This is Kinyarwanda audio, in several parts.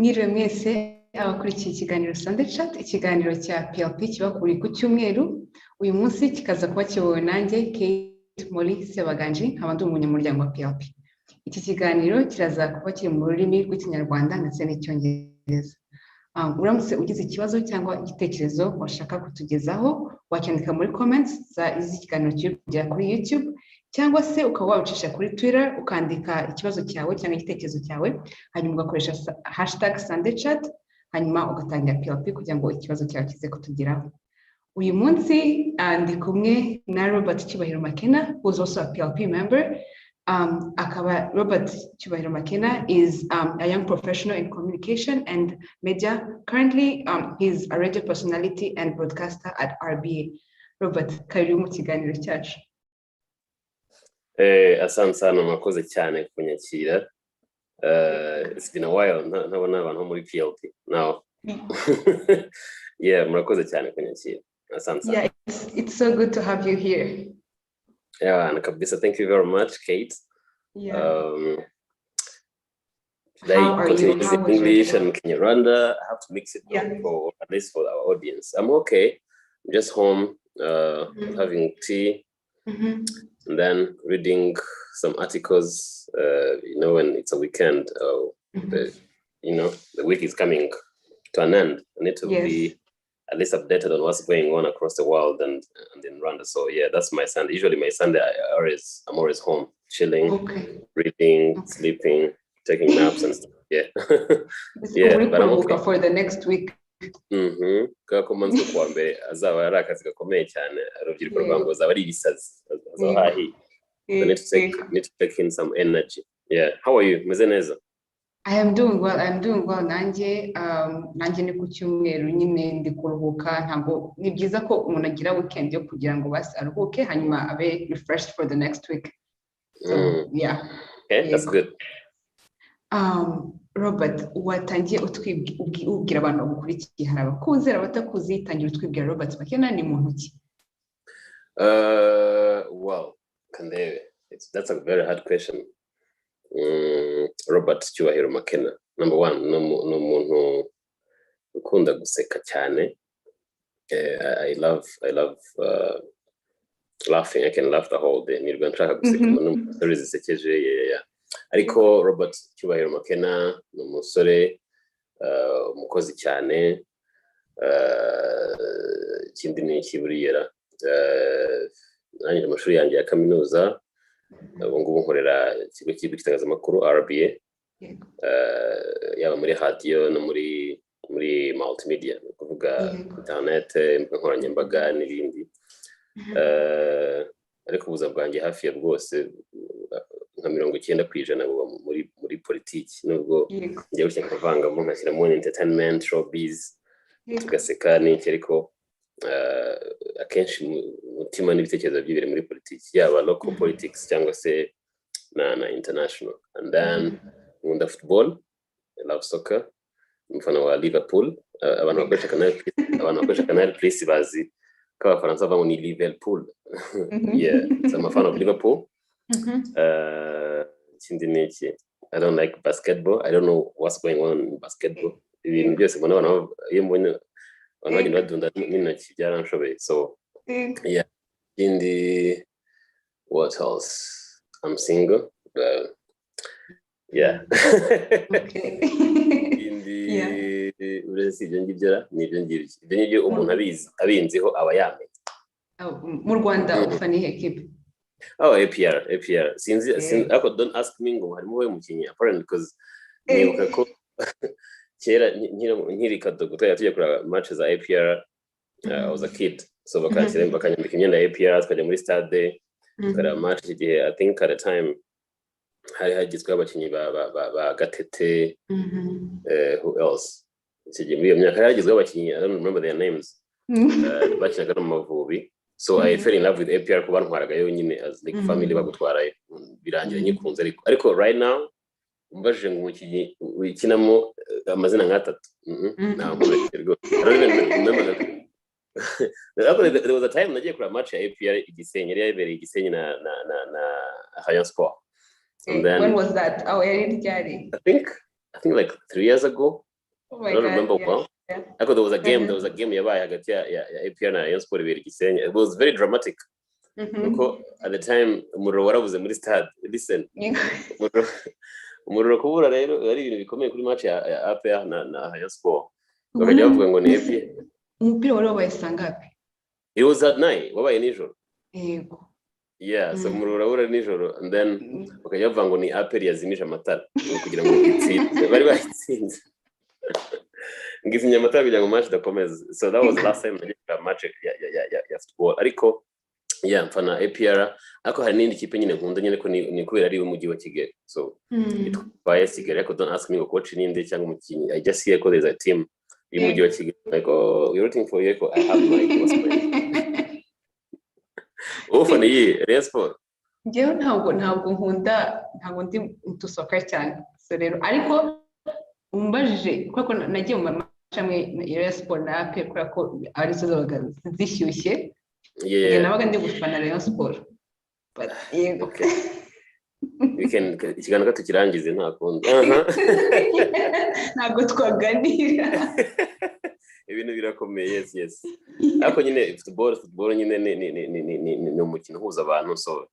Mwiriwe mwese abakurikiye ikiganiro Sunday Chat, ikiganiro cya PLP kiba buri ku cyumweru. Uyu munsi kikaza kuba kiyobowe nanjye Kate Molly Sebaganji, nkaba ndi umunyamuryango wa PLP. Iki kiganiro kiraza kuba kiri mu rurimi rw'Ikinyarwanda ndetse n'Icyongereza. Uramutse ugize ikibazo cyangwa igitekerezo washaka kutugezaho, wacyandika muri comments z'izi kiganiro kiri kujya kuri YouTube, cyangwa se ukaba wabicisha kuri Twitter ukandika ikibazo cyawe cyangwa igitekerezo cyawe, hanyuma ugakoresha #SundayChat, hanyuma ugatangira PLP kugira ngo ikibazo cyawe kize kutugeraho. Uyu munsi ndi kumwe na Rob Mckenna, who is also a PLP member. Robert Mckenna is a young professional in communication and media. Currently, he's a radio personality and broadcaster at RBA. Robert, karibu mu kiganiro cyacu. Asante sana, mwakoze cyane kunyakira. It's been a while, ntabona abantu muri PLP now. Yeah, mwakoze cyane kunyakira. Asante sana. Yeah, it's so good to have you here. Yeah, and kabisa, thank you very much, Kate. Yeah. Today, continue using English and Kinyarwanda. I have to mix it up for at least for our audience. I'm okay. I'm just home, having tea, and then reading some articles. When it's a weekend, the week is coming to an end. I need to be at least updated on what's going on across the world and in Rwanda. So yeah, that's my Sunday. Usually my Sunday, I'm always home, chilling, reading, sleeping, taking naps and stuff. Yeah. Yeah, but I'm okay for the next week. Kako manzo kwa mbere azaba ari akazi gakomeye cyane, urubyiruko rwango azaba ari ibisazi. I need to take in some energy. Yeah. How are you? Meze neza? I am doing well. Nanjye ni ku cyumweru nyine ndi kuruhuka, ntabwo ni byiza ko umuntu agira weekend yo kugira ngo basi aruhuke hanyuma abe refreshed for the next week. So, yeah. Okay, that's good. Robert, watangiye ubwira abantu bagukurikiye, hari abakuzi, abatakuzi, tangira utwibwira Robert Mckenna ni muntu ki? Well, that's a very hard question. Robert Cyubahiro Mckenna, number one, no muntu ukunda guseka cyane. I love laughing. I can laugh the whole day. Nirwa nshaka guseka mu stories zisekeje. Ariko Robert Cyubahiro Mckenna ni umusore umukozi cyane. Ikindi ni ikiburiyera. Nanjye amashuri yanjye ya kaminuza, ubu ngubu nkorera ikigo cy'itangazamakuru RBA, yaba muri radio no muri multimedia, kuvuga internet, nkoranyambaga n'ibindi. Ariko ubuzima bwanjye hafi ya bwose nka 90% buba muri politiki, nubwo njye gutya nkavangamo nkashyiramo entertainment, showbiz, tugaseka n'iki, ariko akenshi umutima n'ibitekerezo by'ibiri muri politiki, yaba local politics cyangwa se na international. And then nkunda football, I love soccer, umufana wa Liverpool. Abantu bakoresha Canal Plus bazi ko abafaransa bavuga ni Liverpool. Yeah, so I'm a fan of Liverpool. Ikindi ni iki, I don't like basketball. I don't know what's going on in basketball. Ibintu byose mbona abantu iyo mbonye abantu badunda n'intoki byaranshoboye. So yeah. What else? I'm single. Yeah. Uretse ibyo ngibyo nibyo umuntu abinziho aba yamenye. Mu Rwanda ufana ihe equipe? APR. Sinzi, don't ask me ngo harimo we mukinyi apparently, because nibuka ko kera nkiri kato gutaya tujya kura matches za APR. I was a kid, so bakanyambika imyenda ya APR, tukajya muri stade kara match igihe. I think at a time hari hagizwe abakinyi ba Gatete, who else, igihe muri iyo myaka hari hagizwe abakinyi, I don't remember their names, bakinaga no mu Mavubi. So I fell in love with APR kuba ntwaraga yo nyine as like family bagutwara, birangira nyikunze. Ariko right now umbajije ngo umukinyi wikinamo amazina nk'atatu, ntabwo rwose. There was a time nagiye kuri match ya APR Igisenyi, yari yabereye Igisenyi na Rayon Sport. And then when was that? I think like 3 years ago. Oh my I don't God, remember yeah, well. yeah. Ariko there was a game yabaye hagati ya APR na Rayon Sport ibiri Gisenyi. It was very dramatic. Kuko at the time umuriro warabuze muri stade. Listen. Umuriro kubura rero ari ibintu bikomeye kuri match ya APR na Rayon Sport. Bakajya bavuga ngo ni APR. Umupira wari wabayisanga hapi. It was at night. Wabaye nijoro. Yego. Yeah, so umuriro urabura nijoro and then bakajya bavuga ngo ni APR yazimije amatara kugira ngo itsinde. Bari bayitsinze. Ngizimya amatara kugira ngo match idakomeza. So that was the last time I did a match ya football. Ariko yeah, mfana APR ariko hari n'indi kipe nyine nkunda nyine ko ni kubera ari umujyi wa Kigali. So itwaye Kigali ariko don't ask me ngo coach ninde cyangwa umukinnyi. I just hear ko there's a team y'umujyi wa Kigali. Like, oh, you're rooting for you. I have no idea what's my name. Ufana iyi Rayon Sport. Njyewe ntabwo nkunda ntabwo ndi into soccer cyane. So rero ariko umbajije kuko nagiye mu macamwe ya Rayon Sport na APR kuko ari zo zabaga zishyushye. Yeah. Nabaga ndi gufana Rayon Sport. But yeah. Okay. We can ikiganiro tukirangize nta kundi. Ntabwo twaganira. Ibintu birakomeye yes. Ariko nyine football nyine ni umukino uhuza abantu so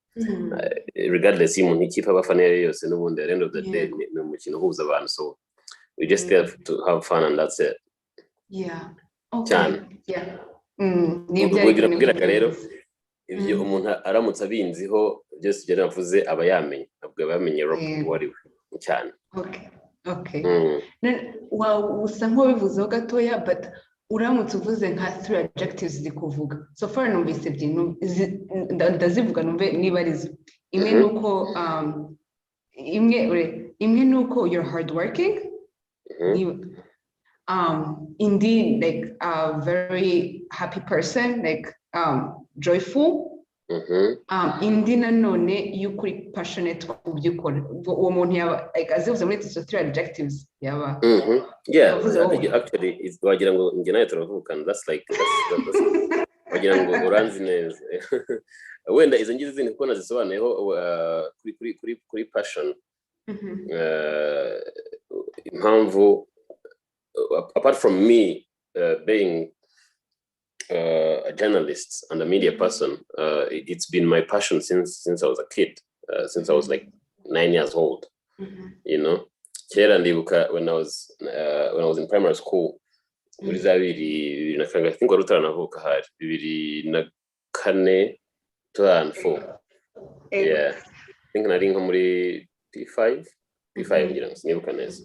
regardless y'umuntu ikipe abafana yose n'ubundi at the end of the day ni umukino uhuza abantu so we just there to have fun and that's it. Yeah. Okay. Yeah. Nibyo rero ibyo umuntu aramutse abinziho byose byo navuze aba yamenye ntabwo bamenye Rob wari cyane. Okay. Wow, usa nk'ubivuzeho gatoya but uramutse uvuze nka 3 adjectives zikuvuga. So far numvise byintu ndazivuga numve niba arizo. Imwe nuko imwe nuko you're hard working. Indeed, like a very happy person, like joyful. Indi nanone y'ukuri passionate ku byo ukora. Uwo muntu yaba like azivuze muri izo 3 adjectives yaba. Yeah, actually it's wagira ngo nge nayo turavukana. That's wagira ngo uranzi neza. Wenda izo ngize zindi kuko nazisobanuyeho kuri passion. Impamvu apart from me being a journalist and a media person, it's been my passion since I was a kid, since I was like 9 years old. You know, kera ndibuka when I was in primary school, muri za bibiri I think wari utaranavuka hari 2004 2004. Yeah, I think nari nko muri P5 ngira sinibuka neza.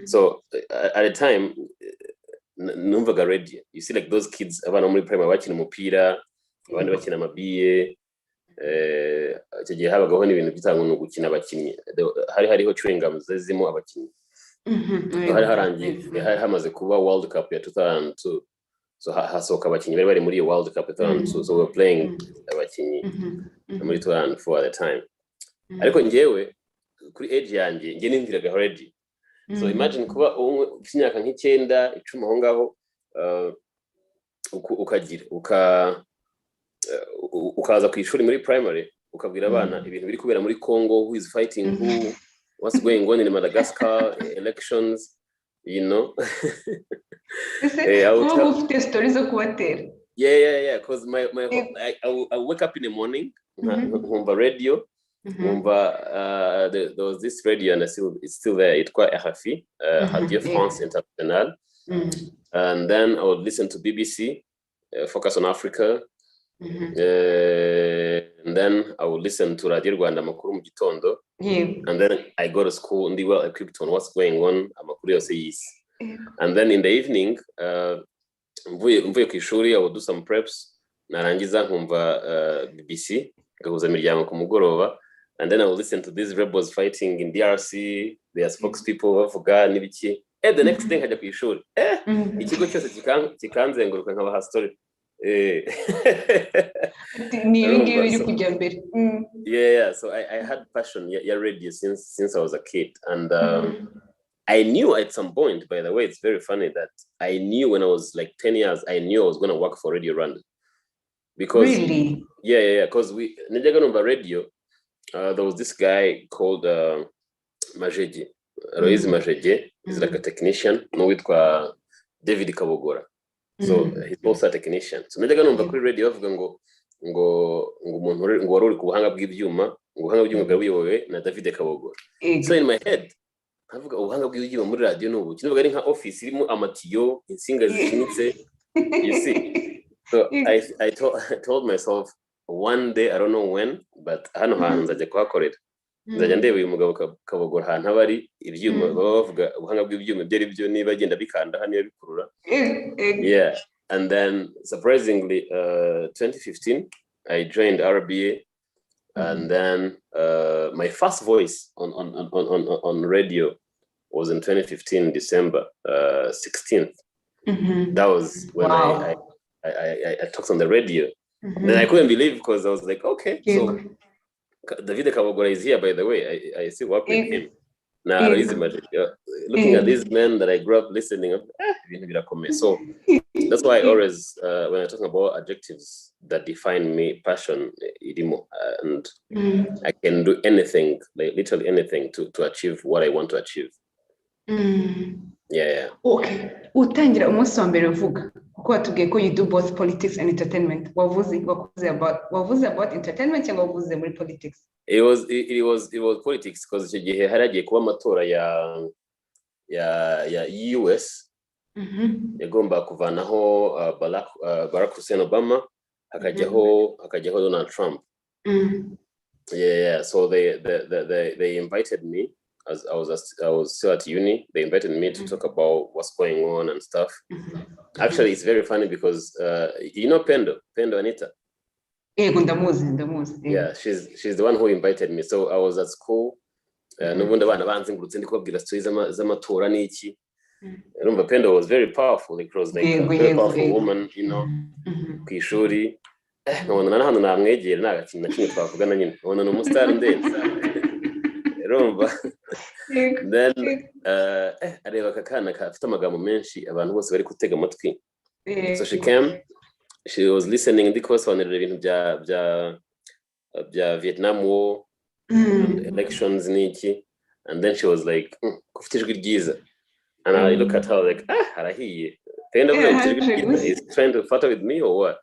So at the time numvaga radio. You see like those kids abana muri primary bakina umupira abandi bakina amabiye icyo gihe habagaho n'ibintu bitanga no gukina abakinnyi hariho chewing gums zizimo abakinnyi hari harangiye hari hamaze kuba World Cup ya 2002 so hasoka abakinnyi bari muri World Cup 2002 so we were playing abakinnyi muri 2004 at the time. Ariko njyewe kuri age yanjye nge nindiraga radio. So imagine kuba imyaka nk'ikenda 10 aho ngaho ukaza ku ishuri muri primary ukabwira abana ibintu biri kubera muri Congo, who is fighting who, what's going on in Madagascar, elections, you know. I will tell stories of kubatera. Yeah, because I wake up in the morning, nkumva radio, there was this radio and it's still there. It's quite RFI, Radio France Internationale. And then I would listen to BBC, Focus on Africa. And then I would listen to Radio Rwanda Amakuru mu gitondo. And then I go to school and be well equipped on what's going on. Amakuru yose y'isi. And then in the evening, mvuye ku ishuri, I would do some preps. Narangiza nkumva BBC, ngahuza imiryango ku mugoroba. And then I would listen to these rebels fighting in DRC, their spokespeople bavuga n'ibiki. The next thing hajya ku ishuri. Ikigo cyose kikanzenguruka nkabaha story. Yeah, so I had passion radio since I was a kid, and I knew at some point, by the way, it's very funny that I knew when I was like 10 years, I knew I was going to work for Radio Rwanda. Because really? Yeah, because Nijaga Numba Radio, there was this guy called Majeji. Aloyizi Majege is like a technician n'uwitwa David Kabogora, so he's also a technician. So najyaga numva kuri radio bavuga ngo umuntu ngo wari uri ku buhanga bw'ibyuma, ngo ubuhanga bw'ibyuma bwari buyobowe na David Kabogora. So in my head havuga ubuhanga bw'ibyuma muri radio n'ubu kivuga ari nka office irimo amatiyo, insinga zishinitse, you see. So I told myself one day, I don't know when, but hano hantu nzajya kuhakorera, nzajya ndeba uyu mugabo Kabogora ahantu abari ibyuma baba bavuga ubuhanga bw'ibyuma byari byo niba agenda bikanda hano bikurura. Yeah, and then surprisingly 2015 I joined RBA, and then my first voice on radio was in 2015 December 16th. That was when I talked on the radio. And then I couldn't believe, because I was like, okay, so David Kabogora is here, by the way. I still work with him. Now, looking at these men that I grew up listening, so that's why I always, when I'm talking about adjectives that define me, passion, and I can do anything, like literally anything to achieve what I want to achieve. Yeah. Okay. Utangira umunsi wa mbere uvuga kuko watubwiye ko you do both politics and entertainment. Wavuze about entertainment cyangwa wavuze muri politics? It was politics, because icyo gihe haragiye kuba amatora ya US. Yagomba kuvanaho Barack Hussein Obama, hakajyaho Donald Trump. Yeah. So they invited me. As I was still at uni, they invited me to talk about what's going on and stuff. Actually, it's very funny because you know Pendo Anita. Yeah, she's the one who invited me. So I was at school. N'ubundi abana banzengurutse ndi kubabwira stories z'amatora n'iki. Remember, Pendo was very powerful. It was like a very powerful woman, you know. Ku ishuri, nabona hano namwegera nta kintu na kimwe twavugana nyine. Nabona ni umustar ndenze. Then areba akakana kafite amagambo menshi abantu bose bari gutega amatwi. So she was listening, ndi kubasobanurira ibintu bya Vietnam War and elections n'iki, and then she was like kufite ijwi ryiza, and I look at her like harahiye penda bwo is trying to photo with me or what.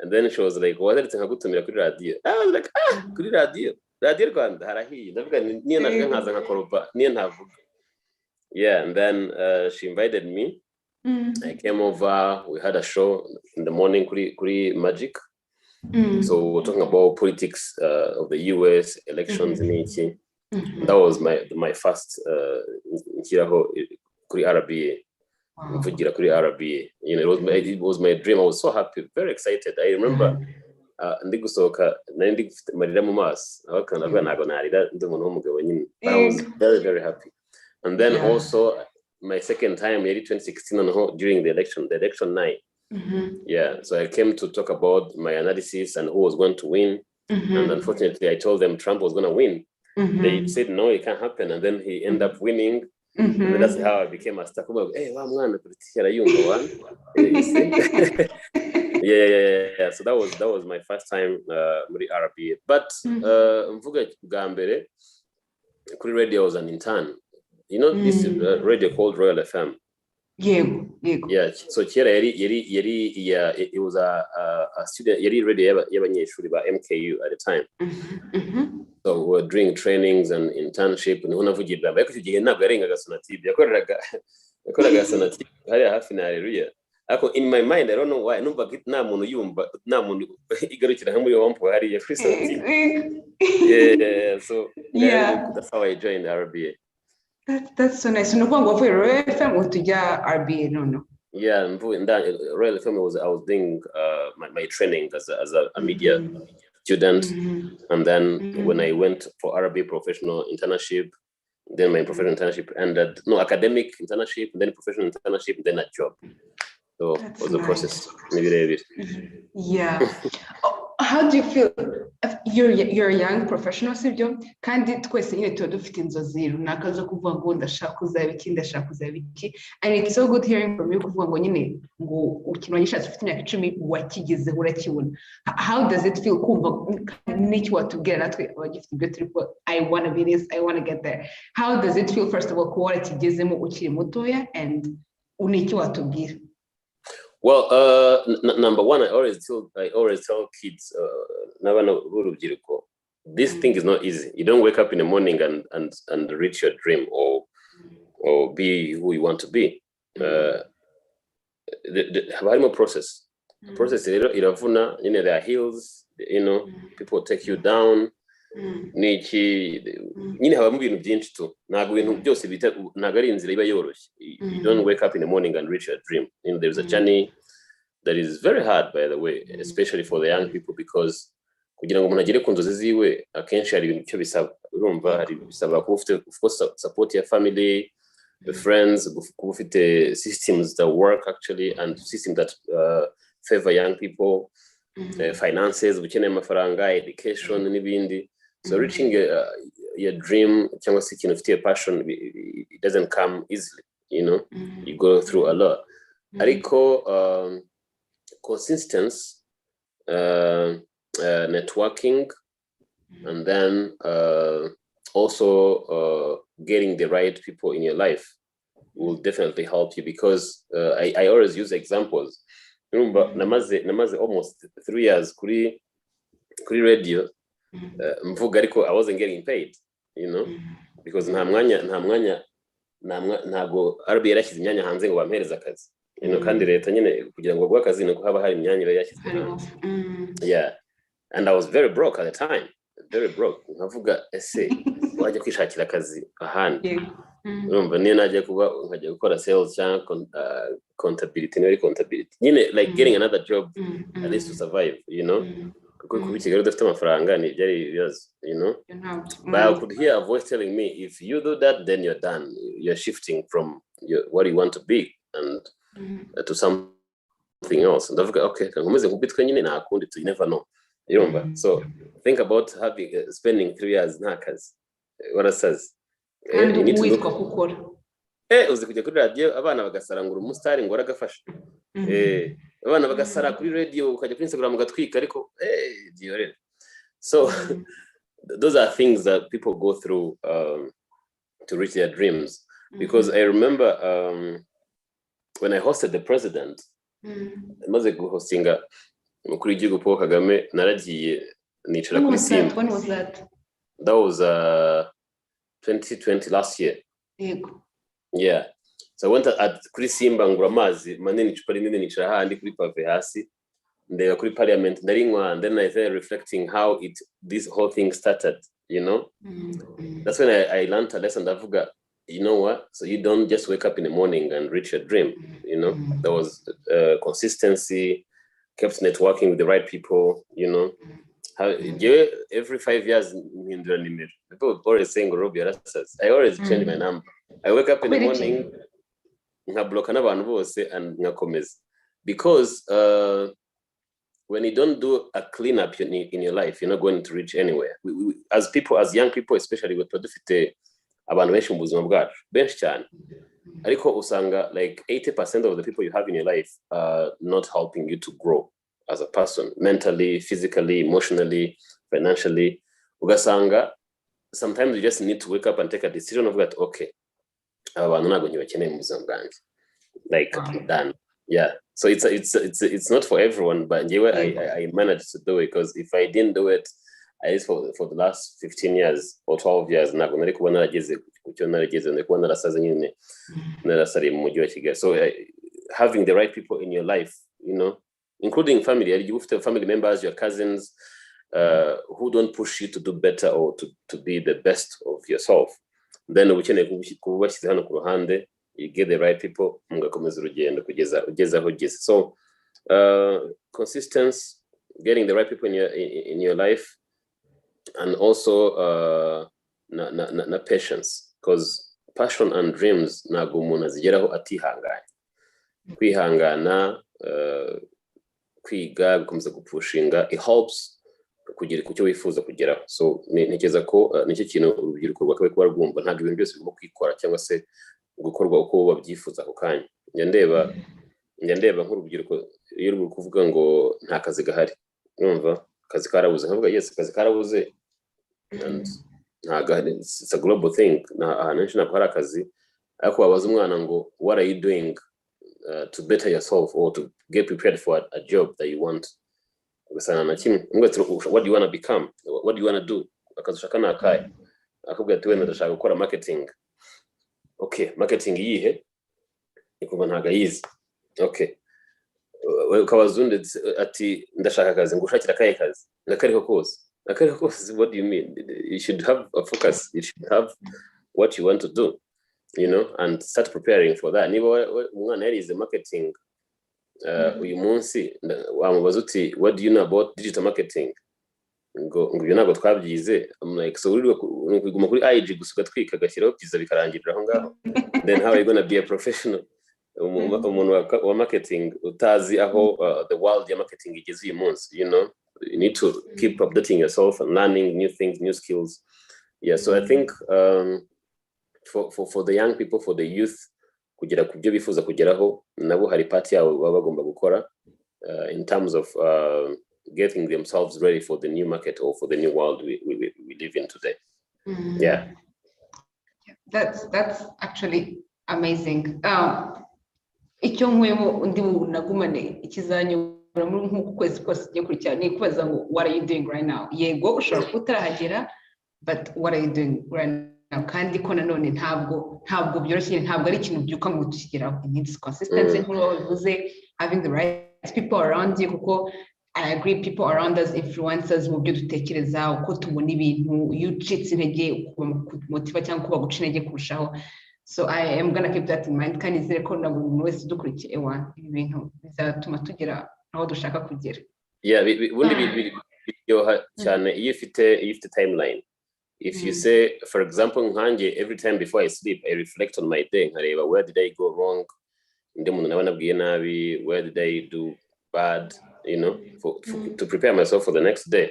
And then she was like, wazaritse nkagutumira kuri radio. I was like, kuri radio Rwanda harahiye. Ndavuga niyo navuga nkaza nkakoropa, niyo ntavuga. Yeah, and then she invited me. I came over, we had a show in the morning kuri Magic. So we were talking about politics of the US elections in iki. That was my first kuri RBA. You know, it was my dream. I was so happy, very excited. I remember ndi gusohoka nari ndi marira mu maso abakana ntago narira ndi umuntu w'umugabo nyine. I was very, very happy. And then also my second time, 2016, during the election night. Yeah, so I came to talk about my analysis and who was going to win. And unfortunately, I told them Trump was going to win. They said, no, it can't happen. And then he ended up winning. And that's how I became a star. Hey, yeah. So that was my first time with RBA. But mvuga bwa mbere kuri radio was an intern. You know this radio called Royal FM. Yeah. So kera it was a student radio y'abanyeshuri ba MKU at the time. So we were doing trainings and internship. Niho navugirira ariko icyo gihe ntabwo yarengaga Sonatube, yakoraga Sonatube hari hafi na Haleluya. Ariko in my mind, I don't know why, numva nta muntu igarukira muri wampo hari ya kuri Sonatube. Yeah, so that's how I joined RBA. That's so nice. No one wavuye Royal FM utujya RBA no. Yeah, Royal FM I was doing my training as a media student, and then when I went for RBA professional internship, then my professional internship ended. No, academic internship, then professional internship, then a job. So it was a process. Maybe. Yeah. How do you feel? you're a young professional sibyo kandi twese nyine tuba dufite inzozi runaka zo kuvuga ngo ndashaka kuzaba iki and it's so good hearing from you kuvuga ngo nyine ngo ikintu wanyishatse ufite imyaka 10 wakigezeho urakibona. How does it feel kumva n'iki watubwira natwe abagifite ibyo turi ko I want to be this, I want to get there? How does it feel first of all kuba warakigezemo ukiri mutoya and uniki watubwira? Well, number one, I always tell kids, this thing is not easy. You don't wake up in the morning and reach your dream or be who you want to be. There process. Process, there are hills, people take you down. You don't wake up in the morning and reach your dream. There's a journey that is very hard, by the way, especially for the young people, because of course support your family, the friends, systems that work actually, and systems that favor young people, finances, education, and so reaching your dream, a passion, it doesn't come easily, you go through a lot. Ariko consistency, networking, and then also getting the right people in your life will definitely help you, because I always use examples. Remember, namaze almost 3 years kuri radio. I wasn't getting paid, because ntago RB yarashyize imyanya hanze ngo bampereza akazi, kandi leta nyine kugira ngo bagwe akazi nuko haba hari imyanya yarashyize hanze. Yeah, and I was very broke at the time, very broke. Nkavuga ese wajya kwishakira akazi ahandi, urumva niyo najya nkajya gukora sales cyangwa contability, like getting another job at least to survive, But I could hear a voice telling me, if you do that, then you're done. You're shifting from what you want to be and to something else. And I've got, okay, you never know. So think about spending 3 years nakas. What it says. You need to look. Uzi kujya kuri radio abana bagasarangura umustar ngo aragafasha. Abana bagasara kuri radio ukajya kuri Instagram ugatwika ariko diyorere. So those are things that people go through to reach their dreams, because I remember when I hosted the president, maze guhostinga kuri igihugu Paul Kagame, naragiye nicara kuri Simba. When was that? That was 2020, last year. Yeah, so I went at kuri Simba ngura amazi manini icupa rinini nicara handi kuri pave hasi ndeba kuri parliament ndarinywa, and then I started reflecting how this whole thing started, That's when I learned a lesson. Davuga, you know what, so you don't just wake up in the morning and reach your dream, There was consistency, kept networking with the right people, every 5 years people always saying Rob, I always change my number. I wake up in the morning, nkabloka n'abantu bose and nkakomeza, because when you don't do a clean up in your life, you're not going to reach anywhere. We, as young people, especially, we're dufite abantu benshi mu buzima bwacu benshi cyane, ariko usanga like 80% of the people you have in your life are not helping you to grow as a person, mentally, physically, emotionally, financially. Ugasanga sometimes you just need to wake up and take a decision of that, okay, like done. Yeah, so it's not for everyone, but I managed to do it, because if I didn't do it, at least for the last 15 years or 12 years, so having the right people in your life, including family, you have family members, your cousins, who don't push you to do better or to be the best of yourself. Then you get the right people, so consistency, getting the right people in your life, and also patience, because passion and dreams ntago umuntu azigeraho atihanganye. Kwihangana, kwiga, gukomeza gupushinga, it helps kugira ku cyo wifuza kugeraho. So ntekereza ko nicyo kintu urubyiruko rwakabaye kuba rwumva, ntabwo ibintu byose bigomba kwikora cyangwa se gukorwa uko babyifuza ako kanya. Njya ndeba nk'urubyiruko iyo ruri kuvuga ngo nta kazi gahari, urumva akazi karabuze, nkavuga yes akazi karabuze, and it's a global thing, ahantu henshi ntabwo hari akazi, ariko wabaza umwana ngo what are you doing to better yourself or to get prepared for a job that you want, ugasana na kimwe what do you want to become, what do you want to do, akazi ushaka ni akahe, akubwira ati wenda ndashaka gukora marketing. Okay, marketing yihe? Ikumva ntago yize. Okay, ukabaza undi ati ndashaka akazi, ngo ushakira akahe kazi? Nakariho kose. What do you mean? You should have a focus, you should have what you want to do, you know, and start preparing for that. Niba umwana yarize marketing uyu munsi wamubaza uti what do you know about digital marketing, ngo ibyo ntabwo twabyize. I'm like, so uri kuguma kuri IG gusa ugatwika agashyiraho byiza bikarangirira aho ngaho, then how are you gonna be a professional? Umuntu wa marketing utazi aho the world ya marketing igeze uyu munsi, you know, you need to keep updating yourself and learning new things, new skills. Yeah, so I think for the young people, for the youth, kugera ku byo bifuza kugeraho, nabo hari part yabo baba bagomba gukora in terms of getting themselves ready for the new market or for the new world we live in today. Yeah, that's actually amazing. Icyo nkuyemo undi nagumane ikizanyura muri nk'uko kwezi kose giye kurikira ni kubaza ngo what are you doing right now. Yego ushobora kutarahagera, but what are you doing right now? Kandi ko nanone ntabwo byoroshye, ntabwo ari ikintu byuka ngo tukigeraho. It needs consistency, nk'uko wabivuze, having the right people around you, kuko I agree, people around us influencers mu byo dutekereza, uko tubona ibintu, iyo ucitse intege motiva cyangwa kuba guca intege kurushaho. So I am gonna keep that in mind, kandi nizere ko na buri muntu wese dukurikiye ibi bintu bizatuma tugera aho dushaka kugera. Yeah, ubundi biryoha cyane iyo ufite timeline. If you say, for example, nkanjye, every time before I sleep I reflect on my day, nkareba where did I go wrong, inde muntu naba nabwiye nabi, where did I do bad, you know, to prepare myself for the next day.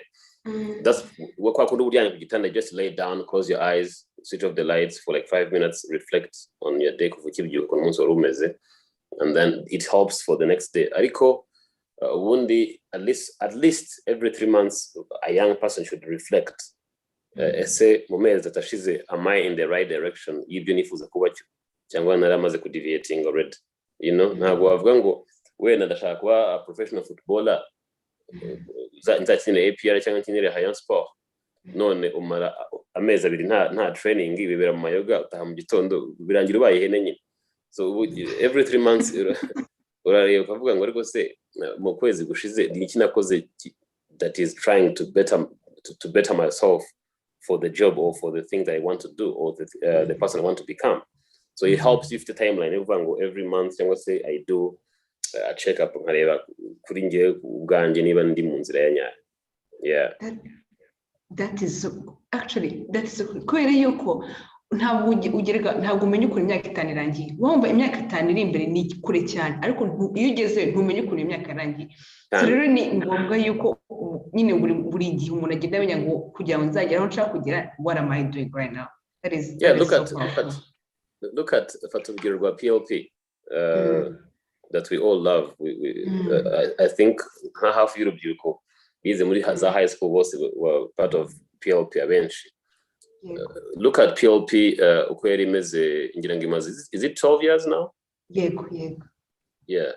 That's what I could do. Just lay down, close your eyes, switch off the lights for like 5 minutes, reflect on your day, and then it helps for the next day. Ariko at least every 3 months a young person should reflect. Ese moments that ashize, am I in the right direction? Ibyo nifuza kuba cyo cyangwa naramaze ku deviating already, you know. Ntabwo wavuga ngo wenda ndashaka kuba a professional footballer, nzakinira APR cyangwa nkinire Hayan Sport, none umara amezi abiri nta training, bibera mu mayoga, utaha mu gitondo birangira ubaye ihene nyine. So every 3 months urareba ukavuga ngo ariko se mu kwezi gushize ni iki nakoze that is trying to better myself for the job or for the thing that I want to do or the person I want to become. So it helps you with the timeline. Every month cyangwa se I do a check up nkareba kuri ngiye ubwanjye niba ndi mu nzira ya nyayo. Yeah, that is kubera yuko ntabwo umenya ukuntu imyaka 5 irangiye. Wumva imyaka 5 iri imbere ni kure cyane, ariko iyo ugeze ntumenye ukuntu imyaka irangiye. So rero ni ngombwa yuko nyine buri gihe umuntu agenda amenya ngo kugira ngo nzagera aho nshaka kugera, what am I doing right now? That is look at urugero rwa PLP that we all love. I think half y'urubyiruko bize muri za high school bose were part of PLP abenshi. Look at PLP uko yari imeze, ngira ngo imaze, is it 12 years now? Yego. Yeah.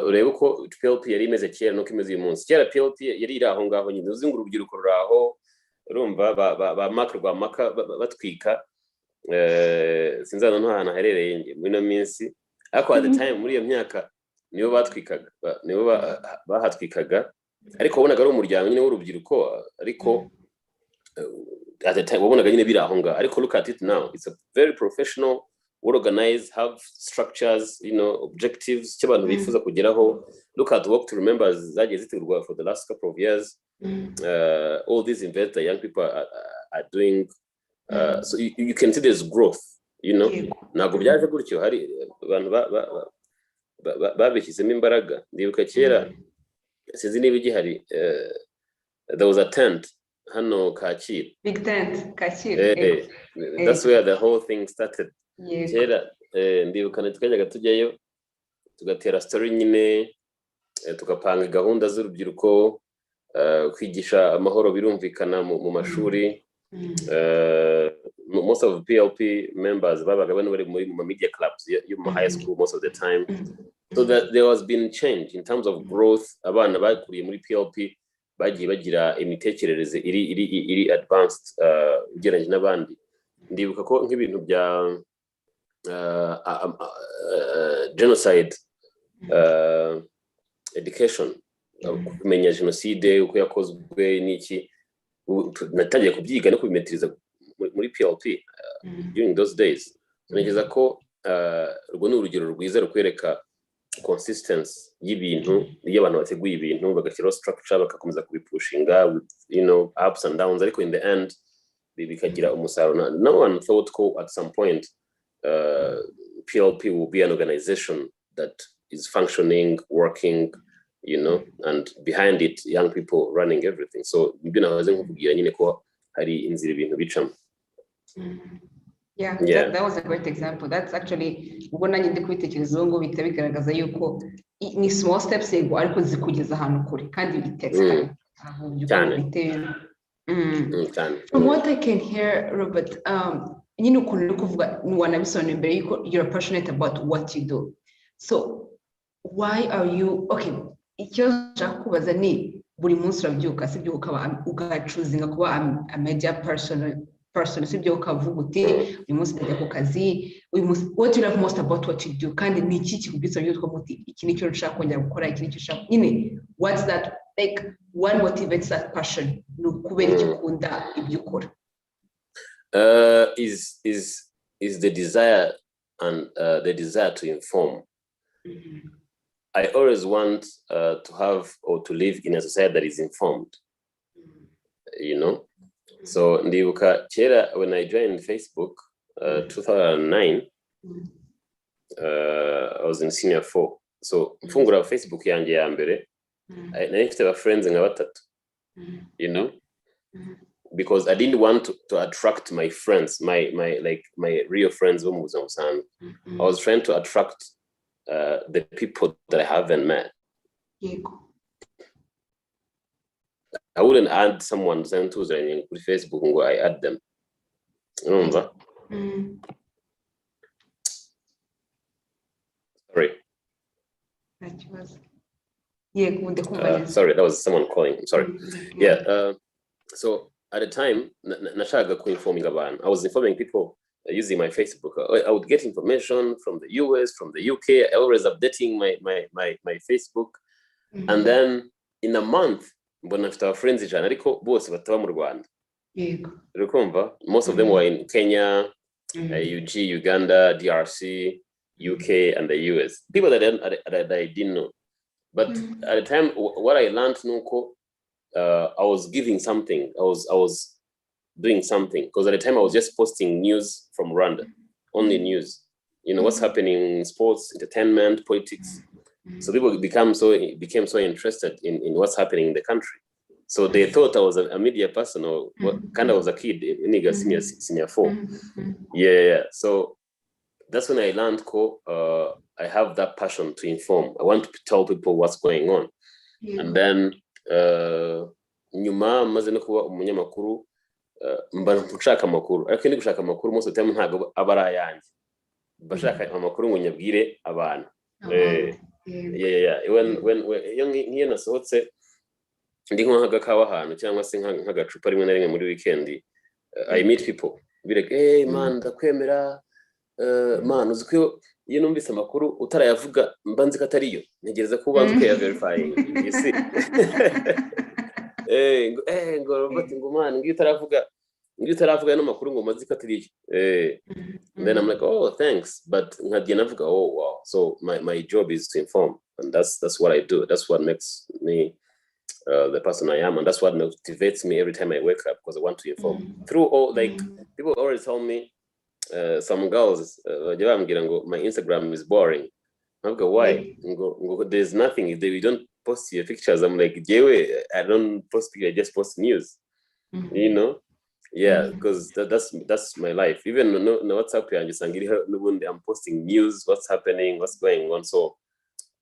Ureba uko PLP yari imeze kera nuko imeze uyu munsi. Kera PLP yari iri aho ngaho nyine, uzi ngo urubyiruko ruraho, urumva ba maka rwa maka batwika, sinzana no hana herereye muri no minsi, ariko at the time muri iyo myaka nibo batwikaga, nibo bahatwikaga, ariko wabonaga ari umuryango nyine w'urubyiruko, ariko at the time wabonaga nyine biri aho ngaho. Ariko look at it now, it's a very professional, well organized, have structures, you know, objectives cy'abantu bifuza kugeraho. Look at work to remember zagiye zitegurwa for the last couple of years. All these events that young people are doing, so you can see there's growth, you know. Ntabwo byaje gutyo, hari abantu babishyizemo imbaraga. Ndibuka kera sinzi niba igihari there was a tent hano Kacyiru. Big tent Kacyiru. That's where the whole thing started. Yego. Ndibukana tukajyaga tujyayo tugatera story nyine tugapanga gahunda z'urubyiruko kwigisha amahoro birumvikana mu mashuri. Most of the PLP members babaga bari muri media clubs you high school most of the time. So that there has been change in terms of growth. Abana bakuriye muri PLP bagiye bagira imitekerereze iri advanced ugereranyije n'abandi. Ndibuka ko nk'ibintu bya genocide education kumenya genocide uko yakozwe n'iki natangiye kubyiga no kubimetiriza muri PLP during those days. Nigeza ko urwo ni urugero rwiza rukwereka consistency y'ibintu iyo abantu bateguye ibintu bagashyiraho structure bakakomeza kubipushinga with ups and downs, ariko in the end bikagira umusaruro. No one thought ko at some point PLP will be an organization that is functioning, working, and behind it young people running everything. So ibyo nahoze nkubwira nyine ko hari inzira ibintu bicamo. Yeah, that was a great example. That's actually ubwo nanjye ndi kubitekerezaho ngo bihita bigaragaza yuko ni small steps yego ariko zikugeza ahantu kure kandi bitetse cyane. From what I can hear, Robert, nyine ukuntu uri kuvuga wanabisobanura imbere yuko you're passionate about what you do. So why are you icyo nshaka kubaza ni buri munsi urabyuka sibyo ukaba ugachuzinga kuba a media person sibyo ukavuga uti uyu munsi ndajya ku kazi, uyu munsi what you love most about what you do, kandi ni iki kikubwira yuko muti iki ni cyo nshaka kongera gukora, iki ni cyo nshaka nyine what's that, like what motivates that passion kubera icyo ukunda ibyo ukora? Is the desire and the desire to inform. I always want to have or to live in a society that is informed, So ndibuka kera when I joined Facebook 2009, I was in senior 4. So mfungura Facebook yanjye ya mbere nari mfite aba friends nka batatu, because I didn't want to attract my friends, my real friends bo mu buzima busanzwe. I was trying to attract the people that I haven't met. I wouldn't add someone on Facebook and I add them. Remember? Sorry. Sorry, that was someone calling. I'm sorry. So at the time, I was informing people using my Facebook. I would get information from the US, from the UK. I always updating my Facebook. And then in a month, mbona mfite friends ijana ariko bose bataba mu Rwanda. Rukumva, most of them were in Kenya, UG, Uganda, DRC, UK, and the US. People that I didn't know. But at the time, what I learned, I was giving something. I was doing something, because at the time I was just posting news from Rwanda, only news. What's happening in sports, entertainment, politics. So people became so interested in what's happening in the country. So they thought I was a media person, or kind of was a kid, senior 4. Yeah. So that's when I learned I have that passion to inform. I want to tell people what's going on. And then nyuma maze no kuba umunyamakuru mba nshaka amakuru, ariko ndi gushaka amakuru most of the time ntago aba ari ayanjye, bashaka amakuru ngo nyabwire abantu. When nk'iyo nasohotse ndi nk'agakawa ahantu cyangwa se nk'agacupa rimwe na rimwe muri weekend, I meet people be like, hey man, ndakwemera man, uzi ko iyo numvise amakuru utarayavuga mba nzi ko atariyo, ntegereza ko ubanza ukaya verifying, you see. Ngo Robert ngo man, ngiyo utaravuga no makuru ngo mazi ko atariyo. And then I'm like, oh, thanks, but nkadiye navuga, oh wow. So my job is to inform, and that's what I do. That's what makes me the person I am, and that's what motivates me every time I wake up, because I want to inform. Through all, like, people always tell me, some girls my Instagram is boring. I go, why? There's nothing. We don't post your pictures. I'm like, I don't post pictures, I just post news. You know? Yeah, because that's my life. Even no WhatsApp, I'm posting news, what's happening, what's going on. So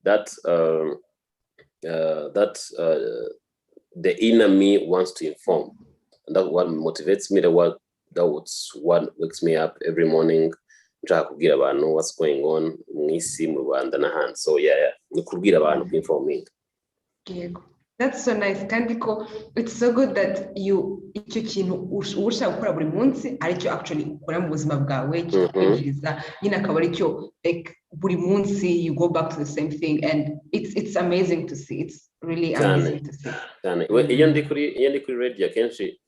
that the inner me wants to inform, and that's what motivates me. That's what wakes me up every morning. Nshaka kubwira abantu what's going on mu isi mu Rwanda n'ahandi. So ni kubwira abantu informing. That's so nice. Kandi ko it's so good that icyo kintu ushaka gukora buri munsi aricyo actually ukora mu buzima bwawe kikakwinjiriza nyine akaba aricyo like buri munsi you go back to the same thing, and it's amazing to see. It's really amazing to see. Iyo ndi kuri radio kenshi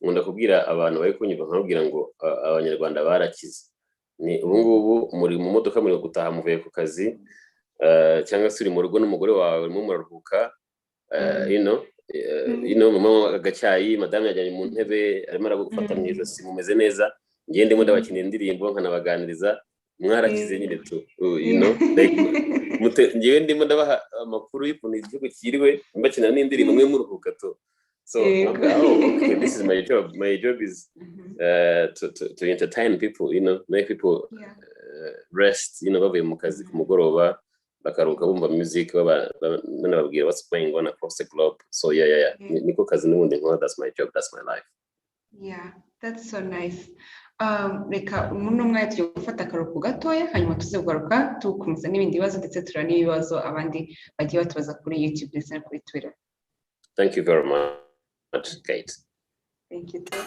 nkunda kubwira abantu bari kunyumva nkabwira ngo abanyarwanda barakize. Ni ubungubu muri mu modoka muri gutaha muvuye ku kazi cyangwa se uri mu rugo n'umugore wawe mu muraruhuka mama agacyayi madame yajyanye mu ntebe arimo aragufata mu ijosi mumeze neza ngende mu ndabakinira indirimbo nkanabaganiriza mwarakize nyine tu ngewe ndimo ndabaha amakuru y'ukuntu igihugu kiriwe mbakina n'indirimbo mwe muruhuka tu. So okay, this is my job. My job is to entertain people, make people rest, bavuye mu kazi ku mugoroba bakaruhuka bumva music bababwira what's going on across the globe. So niko kazi n'ubundi nkora. That's my job, that's my life. Yeah, that's so nice. Reka muno mwanya tugiye gufata akaruhuko gatoya hanyuma tuze kugaruka tukomeza n'ibindi bibazo ndetse turana n'ibibazo abandi bagiye batubaza kuri YouTube ndetse no kuri Twitter. Thank you very much, Kate. Thank you too.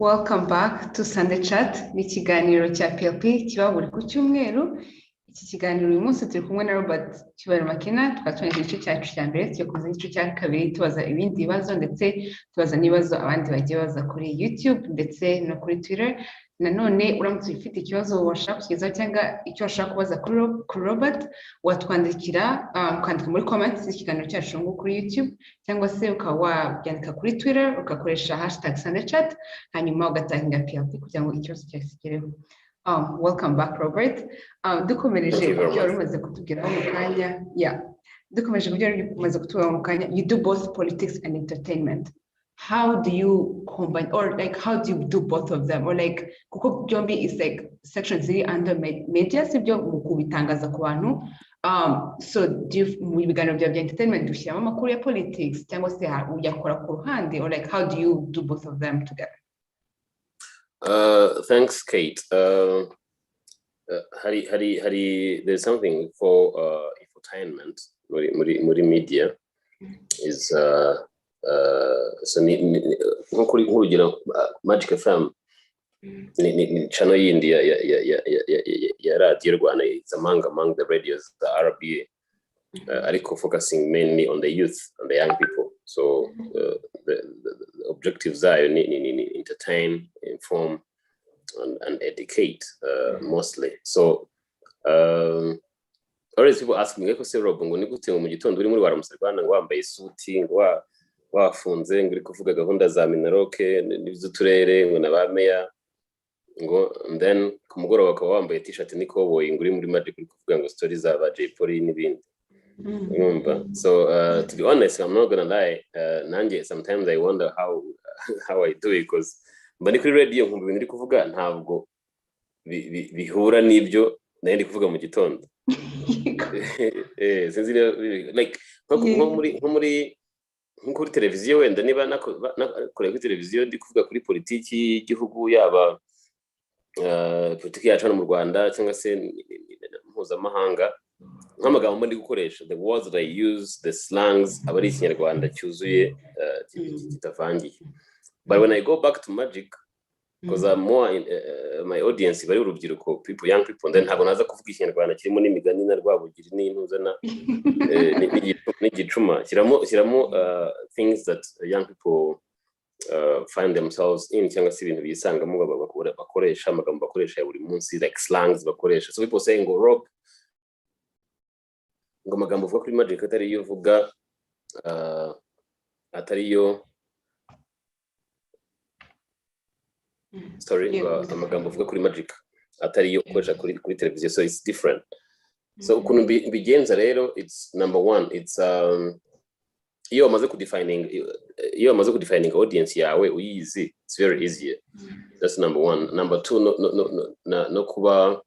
Welcome back to Sunday Chat. Ni ikiganiro cya PLP kiba buri ku cyumweru. Iki kiganiro uyu munsi turi kumwe na Rob Mckenna, twatwanje igice cyacu cya mbere cyo kuza igice cya kabiri tubaza ibindi bibazo ndetse tubaza n'ibibazo abandi bagiye baza kuri YouTube ndetse no kuri Twitter. Nanone uramutse ufite ikibazo washaka kugezaho cyangwa icyo washaka kubaza kuri Robert watwandikira ukandika muri comments ikiganiro cyacu ngo kuri YouTube cyangwa se ukawabyandika kuri Twitter ugakoresha #SundayChat hanyuma ugatangira PLP kugira ngo ikibazo cyasigereho. Welcome back, Robert. Dukomereje ibyo rumaze kutubwiraho mu kanya. Dukomeje ibyo rumaze kutubwiraho mu kanya. You do both politics and entertainment. How do you combine, or like how do you do both of them, or like kuko byombi is like sections ziri under media sibyo mu kubitangaza ku bantu. So do you mu biganiro bya entertainment dushyiramo amakuru ya politics cyangwa se uyakora ku ruhande, or like how do you do both of them together? Thanks, Kate. There's something for infotainment muri media is so nk'urugero Magic FM ni channel y'India ya radio Rwanda. It's among the radios, the RBA ariko focusing mainly on the youth, on the young people. So the objectives are entertain, inform, and educate mostly. So always people ask me, say Rob, ngo nigute mu gitondo uri muri waramusarwana ngo wambaye isuti ngo wafunze ngo uri kuvuga gahunda za Minaroke n'izuturere ngo nabameya ngo then ku mugoroba akaba wambaye t-shirt n'ikoboyi ngo uri muri Magic uri kuvuga ngo stories za Jay Polly n'ibindi. So to be honest, I'm not gonna lie, nanjye sometimes I wonder how I do it, because mbani kuri radio nkumva ibintu uri kuvuga ntabwo bihura n'ibyo nari ndi kuvuga mu gitondo. Sinzi like nko muri televiziyo wenda niba nakoreye kuri televiziyo ndi kuvuga kuri politiki y'igihugu yaba politiki yacu hano mu Rwanda cyangwa se mpuzamahanga, nk'amagambo ndi gukoresha the words that I use, the slangs aba ari ikinyarwanda cyuzuye kitavangiye. But when I go back to Magic, because I'm more in my audience bari urubyiruko, people, young people, then ntabwo naza kuvuga ikinyarwanda kirimo n'imigani na rwabugiri n'intuzana n'igicuma, kiramo things that young people find themselves in, cyangwa se ibintu bisangamo bakoresha amagambo bakoresha ya buri munsi, like slangs bakoresha. So people saying ngo Rob ngo amagambo uvuga kuri Magic atari yo uvuga, atari yo amagambo uvuga kuri Magic atari yo ukoresha kuri televiziyo, so it's different. So ukuntu bigenza rero, it's number one, it's iyo wamaze kudefining audience yawe uyizi, it's very easy. That's number one. Number two, no kuba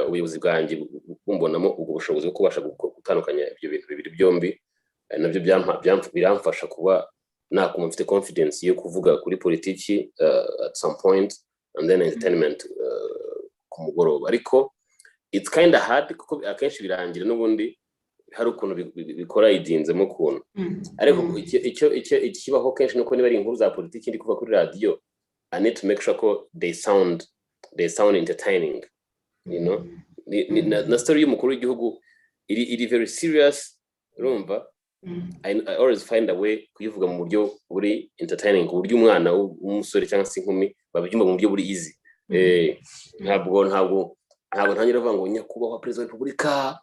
ubuyobozi bwanjye bumbonamo ubwo bushobozi bwo kubasha gutandukanya ibyo bintu bibiri byombi, nabyo biramfasha kuba nakumva mfite confidence yo kuvuga kuri politiki at some point, and then entertainment ku mugoroba. Ariko it's kind of hard kuko akenshi birangira n'ubundi hari ukuntu bikora idinzemo ukuntu. Ariko icyo kibaho kenshi nuko niba ari inkuru za politiki ndi kuva kuri radio, I need to make sure ko they sound entertaining, you know. Na story y'umukuru w'igihugu iri very serious, urumva. I always find a way kuyivuga mu buryo buri entertaining, ku buryo umwana w'umusore cyangwa se inkumi babyumva mu buryo buri easy. Ntabwo ntangira kuvuga ngo nyakubahwa Perezida wa Repubulika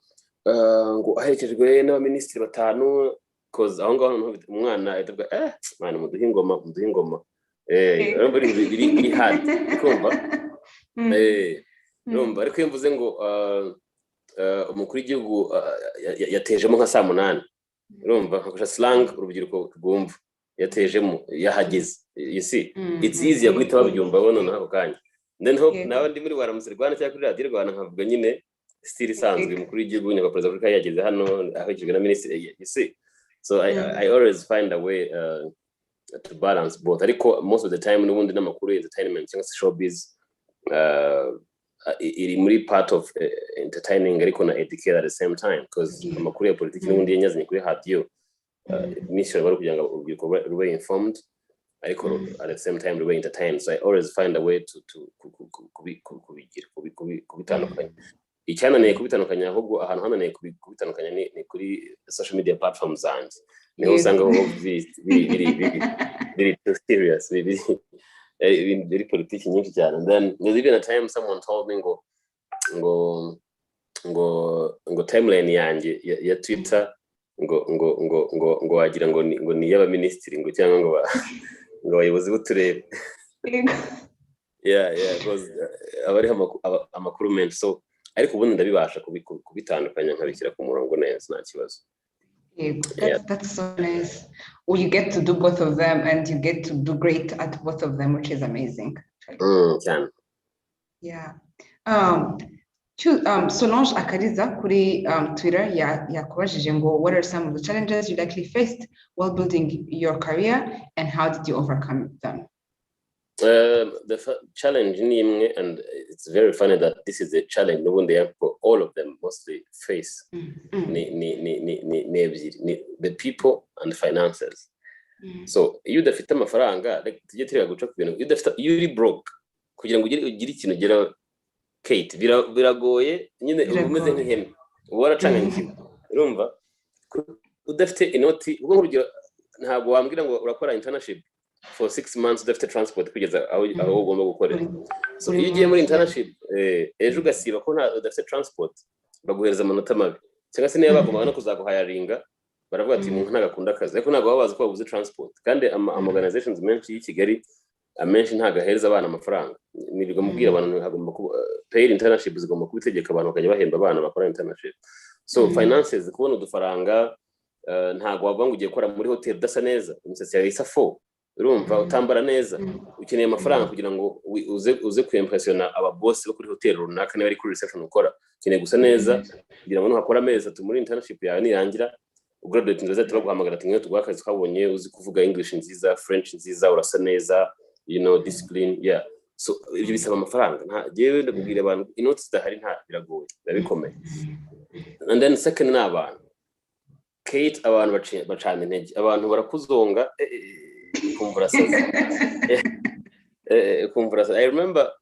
ngo aherekejwe n'abaminisitiri batanu, cause aho ngaho umwana ahita mwana muduhe ingoma biri hard kumva. Urumva, ariko iyo mvuze ngo umukuru w'igihugu yatejemo nka saa 8, urumva nkoresha slang urubyiruko rwumva, yatejemo yahageze, you see it's easier guhita babyumva bono nako kanya. Then hope nawe ndi muri waramusirwana cyangwa kuri radio Rwanda nkavuga nyine still isanzwe umukuru w'igihugu nyaka Perezida Afrika yageze hano ahekejwe na ministry, you see. So I always find a way to balance both. Ariko most of the time n'ubundi n'amakuru entertainment cyangwa showbiz iri muri part of entertaining ariko na educate at the same time, because amakuru ya politiki n'ubundi yenyazanye kuri radio mission bari kugira ngo urubyiruko rube informed ariko at the same time rube entertained. So I always find a way to kubitandukanya. Icyananiye kubitandukanya ahubwo ahantu hananiye kubitandukanya ni kuri social media platforms zanjye, niho usanga ho very serious, very politiki nyinshi cyane. And then there's even a time someone told me ngo timeline yanjye ya Twitter ngo wagira ngo ni y'abaminisitiri ngo cyangwa ngo abayobozi b'uturere. Yeah, because abari amakuru menshi. So ariko ubundi ndabibasha kubitandukanya nkabishyira ku murongo neza nta kibazo. That's so nice. Well, you get to do both of them and you get to do great at both of them, which is amazing. Yeah. Solange Akariza kuri Twitter yakubajije ngo what are some of the challenges you likely faced while building your career and how did you overcome them? The challenge ni imwe, and it's very funny that this is a challenge no one they all of them mostly face. The people and the finances. So you udafite amafaranga like tujye tureba guca ku bintu you uri broke kugira ngo ugire ikintu gera Kate biragoye nyine umeze nk'ihene waracanganyikira, urumva. udafite inoti ubwo nk'urugero ntabwo wambwira ngo urakora internship for 6 months udafite transport kugeza aho ugomba gukorera. So iyo ugiye muri internship ejo ugasiba ko udafite transport baguhereza amanota mabi, cyangwa se niba bagomba no kuzaguhayaringa baravuga ati umuntu ntagakunda akazi, ariko ntabwo babaza ko babuze transport. Kandi organizations menshi y'i Kigali amenshi ntabwo ahereza abana amafaranga. Nibiga mubwira abantu hagomba paid internship zigomba kubitegeka abantu bakajya bahemba abana bakora internship. So finances kubona udufaranga ntabwo wavuga ngo ugiye gukora muri hotel udasa neza, imisatsi yawe isa fo, urumva utambara neza, ukeneye amafaranga kugira ngo uze kwimpressiona aba boss bo kuri hotel runaka niba ari kuri reception ukora, ukeneye gusa neza kugira ngo nuhakora amezi 3 muri internship yawe nirangira ugraduate neza tubaguhamagara ati mwe tugwa akazi twabonye uzi kuvuga English nziza, French nziza, urasa neza, you know, discipline. Yeah, so ibyo bisaba amafaranga. Nta jewe ndakubwira abantu inoti zidahari nta biragoye bikomeye. And then second na abantu Kate, abantu bacana intege, abantu barakuzonga kumvura saza. I remember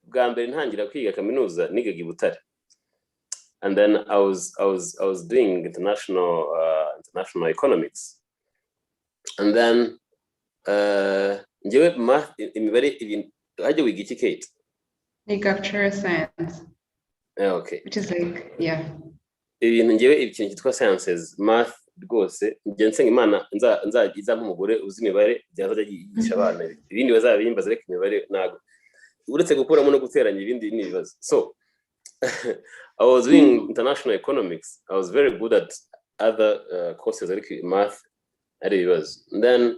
bwa mbere ntangira kwiga kaminuza nigaga i Butare, and then I was doing international economics, and then ngewe math imibare ibintu ajya wiga iki Kate? Agricultural science. Okay, which is like ibintu ngewe ikintu cyitwa sciences math rwose njye nsenga Imana nzagiza nk'umugore uzi imibare byazajya yigisha abana ibindi bazabimbaza reka imibare nago uretse gukuramo no guteranya ibindi nibibazo. So I was doing international economics. I was very good at other courses like math and ibibazo. And then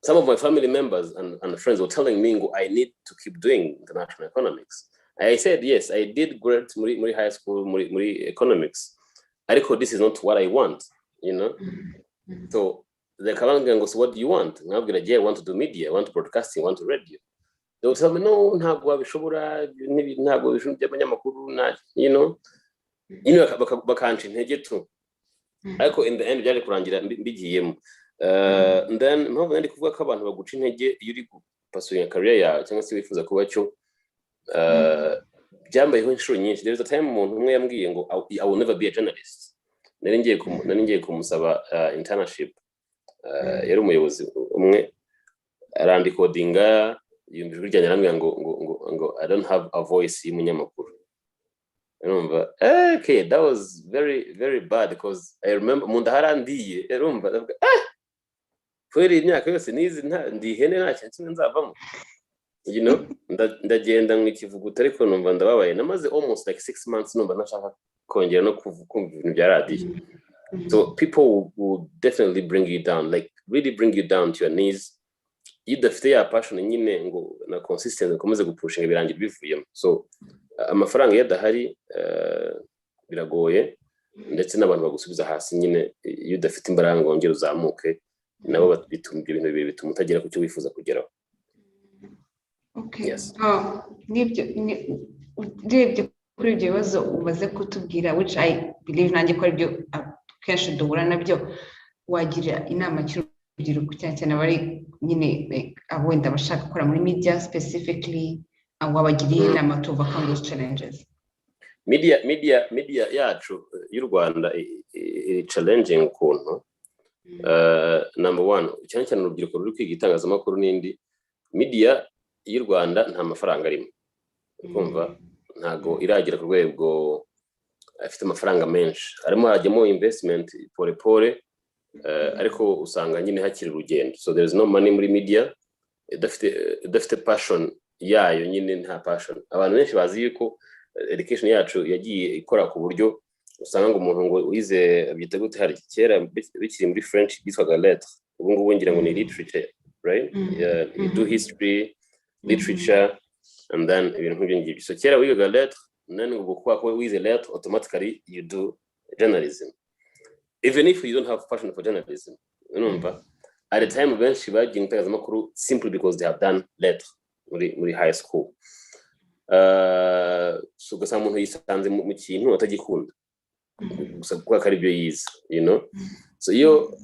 some of my family members and friends were telling me I need to keep doing international economics. I said yes, I did great muri high school muri economics. Ariko this is not what I want, you know. So the Kalanga goes, what do you want? And I'm gonna I want to do media, I want to broadcasting, I want to radio. They will tell me no, ntabwo wabishobora, ntabwo bishobora abanyamakuru na, you know bakanca intege tu. Ariko in the end byaje kurangira mbigiyemo. And then mpamvu nandi kuvuga ko abantu baguca intege iyo uri pursuing a career yawe cyangwa se wifuza kuba cyo byambayeho inshuro nyinshi. There is a time umuntu umwe yambwiye ngo I will never be a journalist. Nari ngiye kumusaba internship. Yari umuyobozi umwe arandikodinga yumvijwe ijyanye namwe ngo I don't have a voice y'umunyamakuru. Urumva okay, that was very very bad because I remember munda harandiye urumva kweri imyaka yose nizi ndi hene nta kintu nzavamo, you know. Ndagenda mwikivuguta ariko numva ndababaye, namaze almost like 6 months numva nashaka kongera no kumva ibintu bya radio. So people will definitely bring you down, like really bring you down to your knees. Idafite ya passion nyine ngo na consistent ukomeze gupushinga birangira bivuyemo. So amafaranga yadahari biragoye, ndetse n'abantu bagusubiza hasi nyine iyo udafite imbaraga ngo ngero uzamuke nabo bituma ibintu bituma utagera ku cyo wifuza kugeraho. Okay. Yes. Nibyo kuri ibyo bibazo umaze kutubwira, which I believe nanjye ko aribyo kenshi duhura nabyo, wagira inama cy'urubyiruko cyane abari nyine abo wenda bashaka gukora muri media specifically, wabagiriye inama to overcome those challenges? Media yacu y'u Rwanda challenging ukuntu number one cyane urubyiruko ruri kwiga itangazamakuru n'indi media y'u Rwanda nta mafaranga arimo, kumva ntago iragira ku rwego afite amafaranga menshi, arimo hajyamo investment pole ariko usanga nyine hakiri urugendo. So there is no money muri media, idafite passion yayo nyine nta passion. Abantu benshi bazi yuko education yacu yagiye ikora ku buryo usanga ngo umuntu ngo wize byita gute hari kera bikiri muri French bitwaga lettre, ubu ngubu ngira ngo ni literature, right? You do history, literature, and then ibintu nk'ibyo ngibyo. So kera wigaga lettre, none ngo kuko wize lettre automatically you do journalism, even if you don't have passion for journalism. Urumva at the time benshi bagiye itangazamakuru simply because they have done lettre muri high school. So gasa umuntu yisanze mu kintu atagikunda gusa kuko ari byo yize, you know. So iyo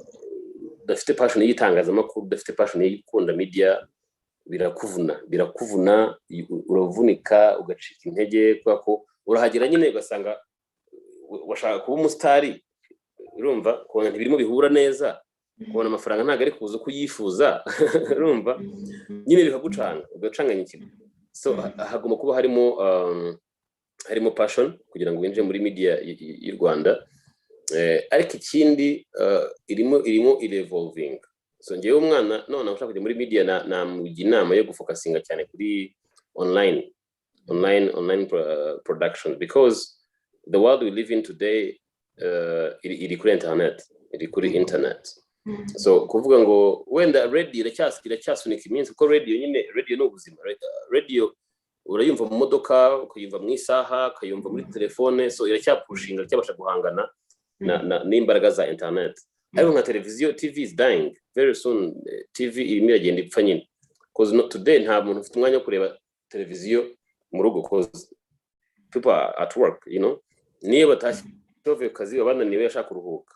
dafite passion y'itangazamakuru, dafite passion y'ikunda media, birakuvuna uravunika ugacika intege kuko urahagera nyine ugasanga washaka kuba umusitari urumva kubona ntibirimo bihura neza kubona amafaranga ntago ari kuza kuyifuza urumva nyine bikagucanga ugacanganya ikintu so hagomba kuba harimo passion kugira ngo winjire muri media y'u Rwanda ariko ikindi irimo evolving so ngewe umwana none ushaka kujya muri media namugira inama yo gufocusinga cyane kuri online production because the world we live in today iri kuri internet so kuvuga ngo wenda radio iracyasunika iminsi kuko radio ni ubuzima radio urayumva mu modoka ukayumva mu isaha ukayumva muri telefone so iracyapushinga iracyabasha guhangana n'imbaraga za internet ariko nka televiziyo TV is dying very soon TV irimo iragenda ipfa nyine because not today nta muntu ufite umwanya wo kureba televiziyo mu rugo because people are at work niyo batashye kazi abananiwe yashaka kuruhuka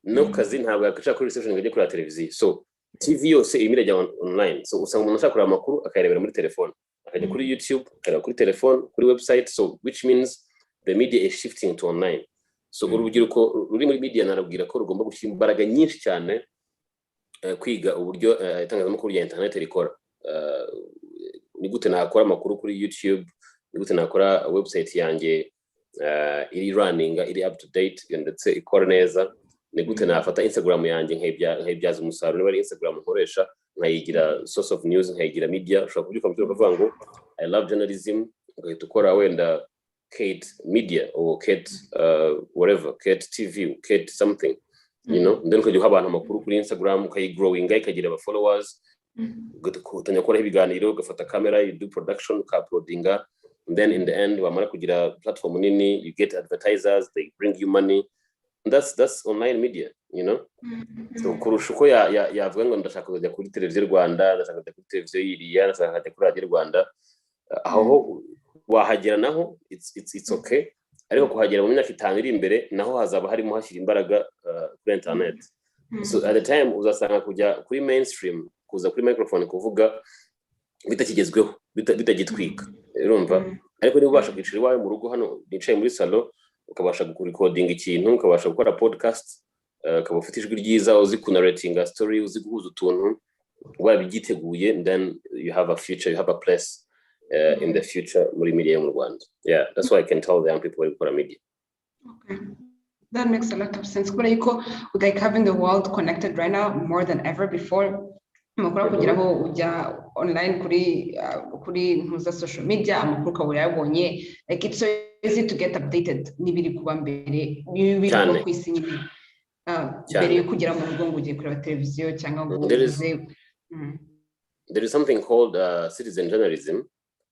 no kazi ntabwo yakashaka kuri reception ngajye kuri televiziyo so TV yose irimo irajya online so usanga umuntu ashaka kureba amakuru akayirebera muri telefone akajya kuri YouTube akajya kuri telefone kuri website so which means the media is shifting to online so urubyiruko ruri muri media narabwira ko rugomba gushyira imbaraga nyinshi cyane kwiga uburyo itangazamakuru ya internet rikora ni gute nakora amakuru kuri YouTube ni gute nakora website yanjye iri running iri up to date ndetse ikora neza ni gute nafata Instagram yanjye nkayibyaza umusaruro niba ari Instagram nkoresha nkayigira source of news nkayigira media ushobora kubyuka mu ukavuga ngo I love journalism ugahita ukora wenda Kate media or Kate whatever Kate TV Kate something then ukajya uha abantu amakuru kuri Instagram ukayigrowinga ikagira aba followers ugatanya gukora ibiganiro ugafata camera you do production uka-uploadinga and then in the end wamara kugira platform nini you get advertisers they bring you money and that's online media so kurusha uko yavuga ngo ndashaka kujya kuri televiziyo Rwanda ndashaka kujya kuri televiziyo yiriya ndashaka kujya kuri radio Rwanda aho wahagera naho it's okay ariko kuhagera mu myaka 5 iri imbere naho hazaba harimo hashyira imbaraga kuri internet so at the time uzasanga kujya kuri mainstream kuza kuri microphone kuvuga bitakigezweho bitagitwika urumva ariko niba ubasha kwicira iwawe mu rugo hano nicaye muri salon ukabasha gurecording ikintu ukabasha gukora podcast ukaba ufite ijwi ryiza uzi kunarratinga story uzi guhuza utuntu wabigiteguye then you have a future you have a place in the future muri media mu Rwanda that's why I can tell the young people who are media. Okay, that makes a lot of sense. Like having the world connected right now more than ever before amakuru kugira ngo ujya online kuri ntuza social media amakuru ukaba yabonye like it's so easy to get updated nibiri kuba mbere biri ku isi nyine mbere yo kugira mu rugo ngo ujye kureba televiziyo cyangwa ngo there is something called citizen journalism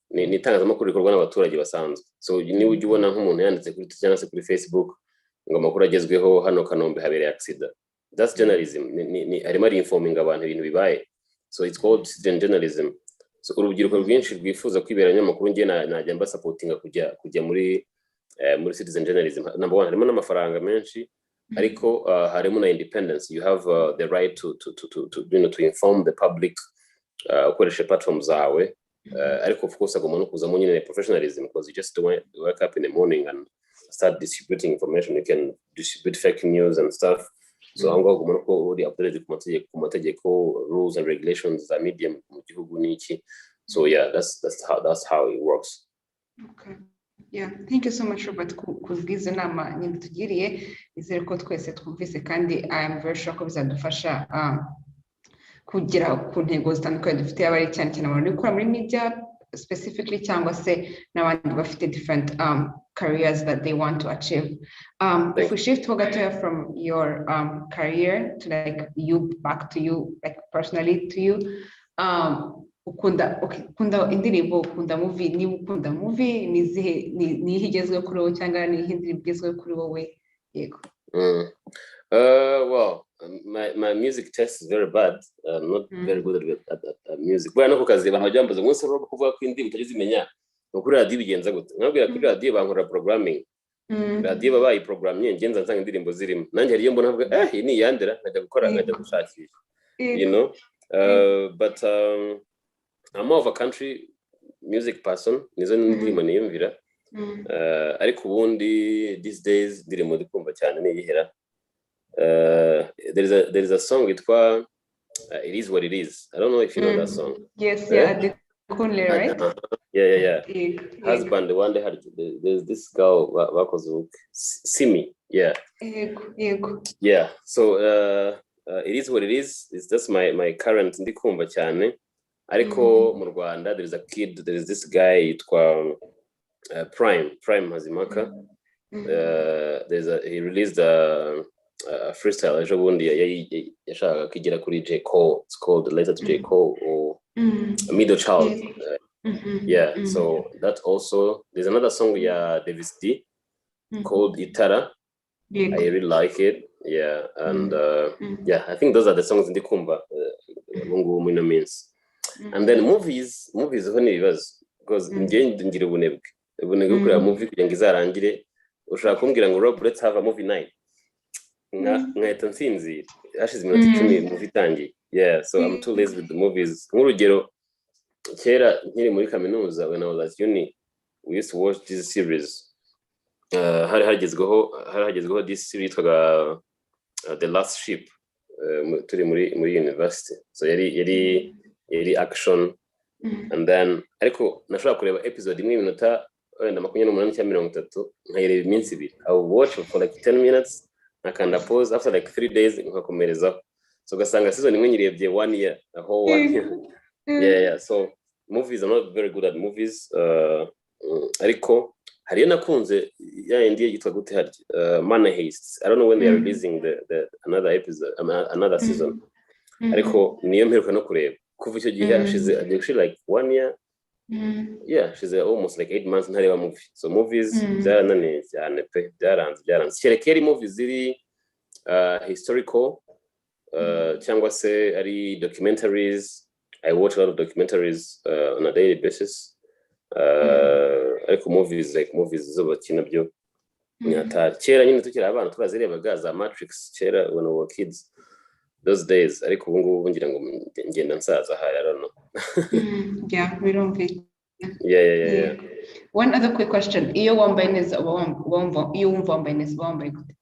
ni itangazamakuru rikorwa n'abaturage basanzwe so niba ujya ubona nk'umuntu yanditse kuri Twitter cyangwa se kuri Facebook ngo amakuru agezweho hano Kanombe habereye accident that's journalism arimo ari informing abantu ibintu bibaye so it's called citizen journalism so urubyiruko rwinshi rwifuza kwibera nyamakuru ngiye najya mba supportinga kujya muri citizen journalism number 1 harimo n'amafaranga menshi ariko harimo na independence you have the right to inform the public ukoresha platforms zawe ariko of course agomba no kuzamo nyine professionalism because you just don't wake up in the morning and start distributing information you can distribute fake news and stuff so I'm going to go the updated ku mategeko rules and regulations za media mu gihugu niki so yeah that's how it works. Okay, yeah, thank you so much Robert kubwiza nama nyine tugiriye izere ko twese twumvise kandi I am very sure ko bizadufasha kugira ku ntego zitandukanye dufite abari cyane cyane abantu bakora muri media specifically cyangwa se n'abandi bafite different careers that they want to achieve. If we shift from your career to like back to you, like personally to you, ukunda indirimbo ukunda movie niba ukunda movie ni higezwe kuri wowe cyangwa ni indirimbo igezwe kuri wowe yego. Well, my music taste is very bad. I'm not very good at music. Bwana ko kazi abantu bajyambaza umunsi ro kuvuga ko indirimbo utagizimenya ukuri radio bigenza gute. Nabwira kuri radio bankora programming. Radio babaye programming ngenza nsanga indirimbo zirimo. Nanjye hariyo mbona avuga ni yandera nkajya gukora nkajya gushakisha. You know? But I'm more of a country music person. Nizo ndirimbo niyumvira. ariko ubundi these days ndirimo ndikumva cyane niyihera. There is a song itwa It Is What It Is. I don't know if you know that song. Yes, yeah, Kunle, right? Yeah. Husband one day there's this girl bakoze Simi. Yeah. Yeah. So It Is What It Is. It's just my current ndikumva cyane. Ariko mu Rwanda there is this guy yitwa Prime Hazimaka. He released a freestyle ejo bundi yashaka kigera kuri J. Cole. It's called Letter to J. Cole or Middle Child. Yeah, so that also, there's another song Davis D called Itara. I really like it. Yeah, and yeah, I think those are the songs in the Kumba Mungu Mino means. And then movies honey was because ngira ubunebwe kuri movie kugira ngo izarangire ushaka kumbwira ngo Rob, let's have a movie night. Nkahita nsinzira hashize iminota 10 movie itangiye. Yeah, so I'm too lazy with the movies. Nk'urugero kera nkiri muri kaminuza when I was at uni, we used to watch this series. Hari hagezweho this series yitwaga The Last Ship. Turi muri university. So yari action. And then ariko nashobora kureba episode imwe iminota wenda 28 cyangwa 30 nkayireba iminsi ibiri. I will watch for like 10 minutes. Nakanda pause after like 3 days nkakomereza. So gasanga season imwe nyirebye 1 year, a whole 1 year. Yeah. So movies, I'm not very good at movies. Ariko hariyo nakunze ya India yitwa gute hari Money Heist. I don't know when they are releasing the another episode, another season. Ariko niyo mperuka no kureba. Kuva icyo gihe she's like 1 year. Yeah, she's almost like 8 months ntareba movie. So movies byarananiye cyane pe, byaranze. Cyerekeri movies ziri historical cyangwa se ari documentaries. I watch a lot of documentaries on a daily basis. Ariko movies zo bakina byo nyata kera nyine tukira abana turazirebaga za Matrix kera when we were kids those days. Ariko ubu ngubu ngira ngo ngenda nsaza ha, I don't know. Yeah, we don't think. Yeah. One other quick question. Iyo wambaye neza wumva wambaye neza wambaye gute?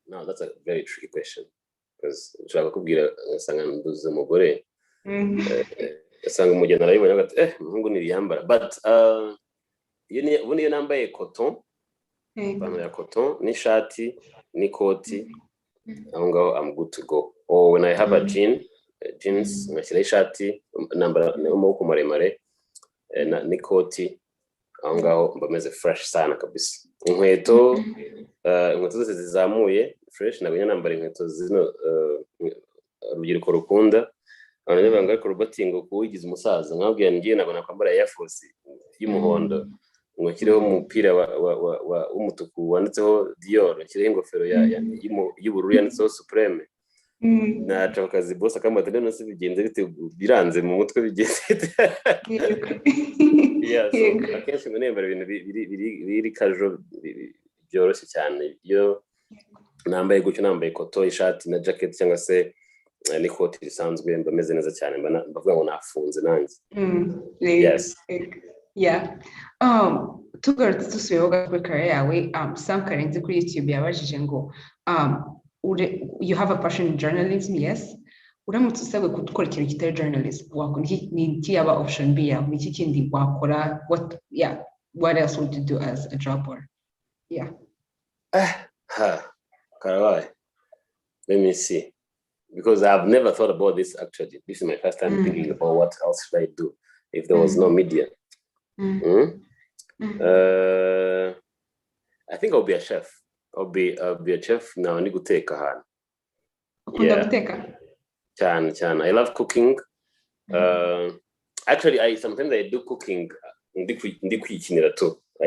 No, that's a very tricky question. Because nshaka kubwira sanga nduze umugore sanga umugeni arayibona ati muhungu niriyambara, but iyo nambaye cotton, ipantaro ya cotton n'ishati n'ikoti, aho ngaho I'm good to go. Or when I have a jeans ngashyira ishati nambara n'amaboko maremare n'ikoti, aho ngaho mba meze fresh sana kabisa. Inkweto zose zizamuye fresh, nabwo nambara inkweto zino urubyiruko rukunda. Abantu banga ko rubatingo kuwigiza umusaza, nkabwiye ngiye nabwo nakwambara Air Force y'umuhondo, ngwakireho umupira w'umutuku wanditseho Dior, kireho ingofero y'ubururu yanditseho Supreme. Naca akazi boss akamata none se bigenze bite, biranze mu mutwe bigenze. Yeah, so akenshi ngo nembara ibintu biri casual byoroshye cyane. Iyo nambaye gutyo, nambaye koto, ishati na jacket cyangwa se n'ikoti risanzwe, mba meze neza cyane, mbavuga ngo nafunze nanjye. Yes. Yeah. Tugarutse dusubiyeho gato career yawe, Sam Karenzi kuri YouTube yabajije ngo you have a passion in journalism. Yes. Uramutse usabwe gukora ikintu kitari journalism, wakora ni iki yaba option B yawe, ni iki kindi wakora? What else would you do as a job? Or Karabai. Let me see. Because I've never thought about this actually. This is my first time thinking about what else should I do if there was no media. I think I'll be a chef. I'll be a chef now. I need to take a hand. Chan. I love cooking. Actually, sometimes I do cooking. I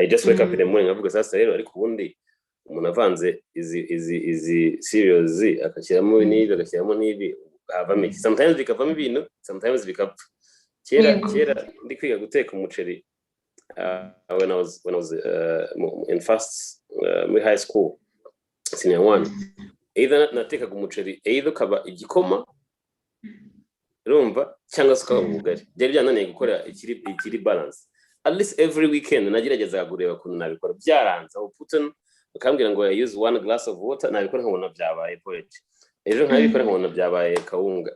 just wake up in the morning. Avuga sasa rero ariko ubundi umuntu avanze izi serious akashyiramo n'ibi agashyiramo n'ibi avamo. Sometimes bikavamo ibintu, sometimes bikapfa. Kera ndi kwiga guteka umuceri when I was in first high school, senior 1. Either natekaga umuceri either kaba igikoma rumva cyangwa se ukaba ubugari. Byari byananiye gukora ikiri balance. at least every weekend nagerageza kureba kuntu nabikora byaranze aho Putin bakambwira ngo I use 1 glass of water nabikora nkabona byabaye porridge ejo nkabikora nkabona byabaye kawunga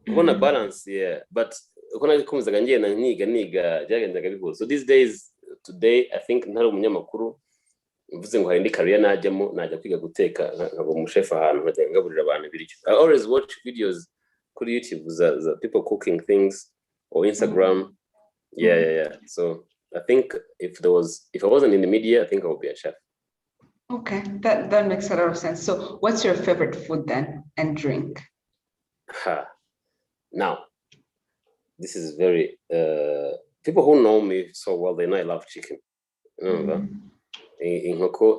kubona balance yeah but uko nakomeza ngenda niga byagendaga bihuza. So these days today I think ntari umunyamakuru mvuze ngo hari indi career najyamo najya kwiga guteka nkaba umuchef ahantu nkajya ngaburira abantu ibiryo. I always watch videos kuri YouTube za people cooking things or Instagram. Yeah. So I think if I wasn't in the media, I think I would be a chef. Okay, that makes a lot of sense. So what's your favorite food then and drink? Now, this is very people who know me so well, they know I love chicken. Remember? Inkoko,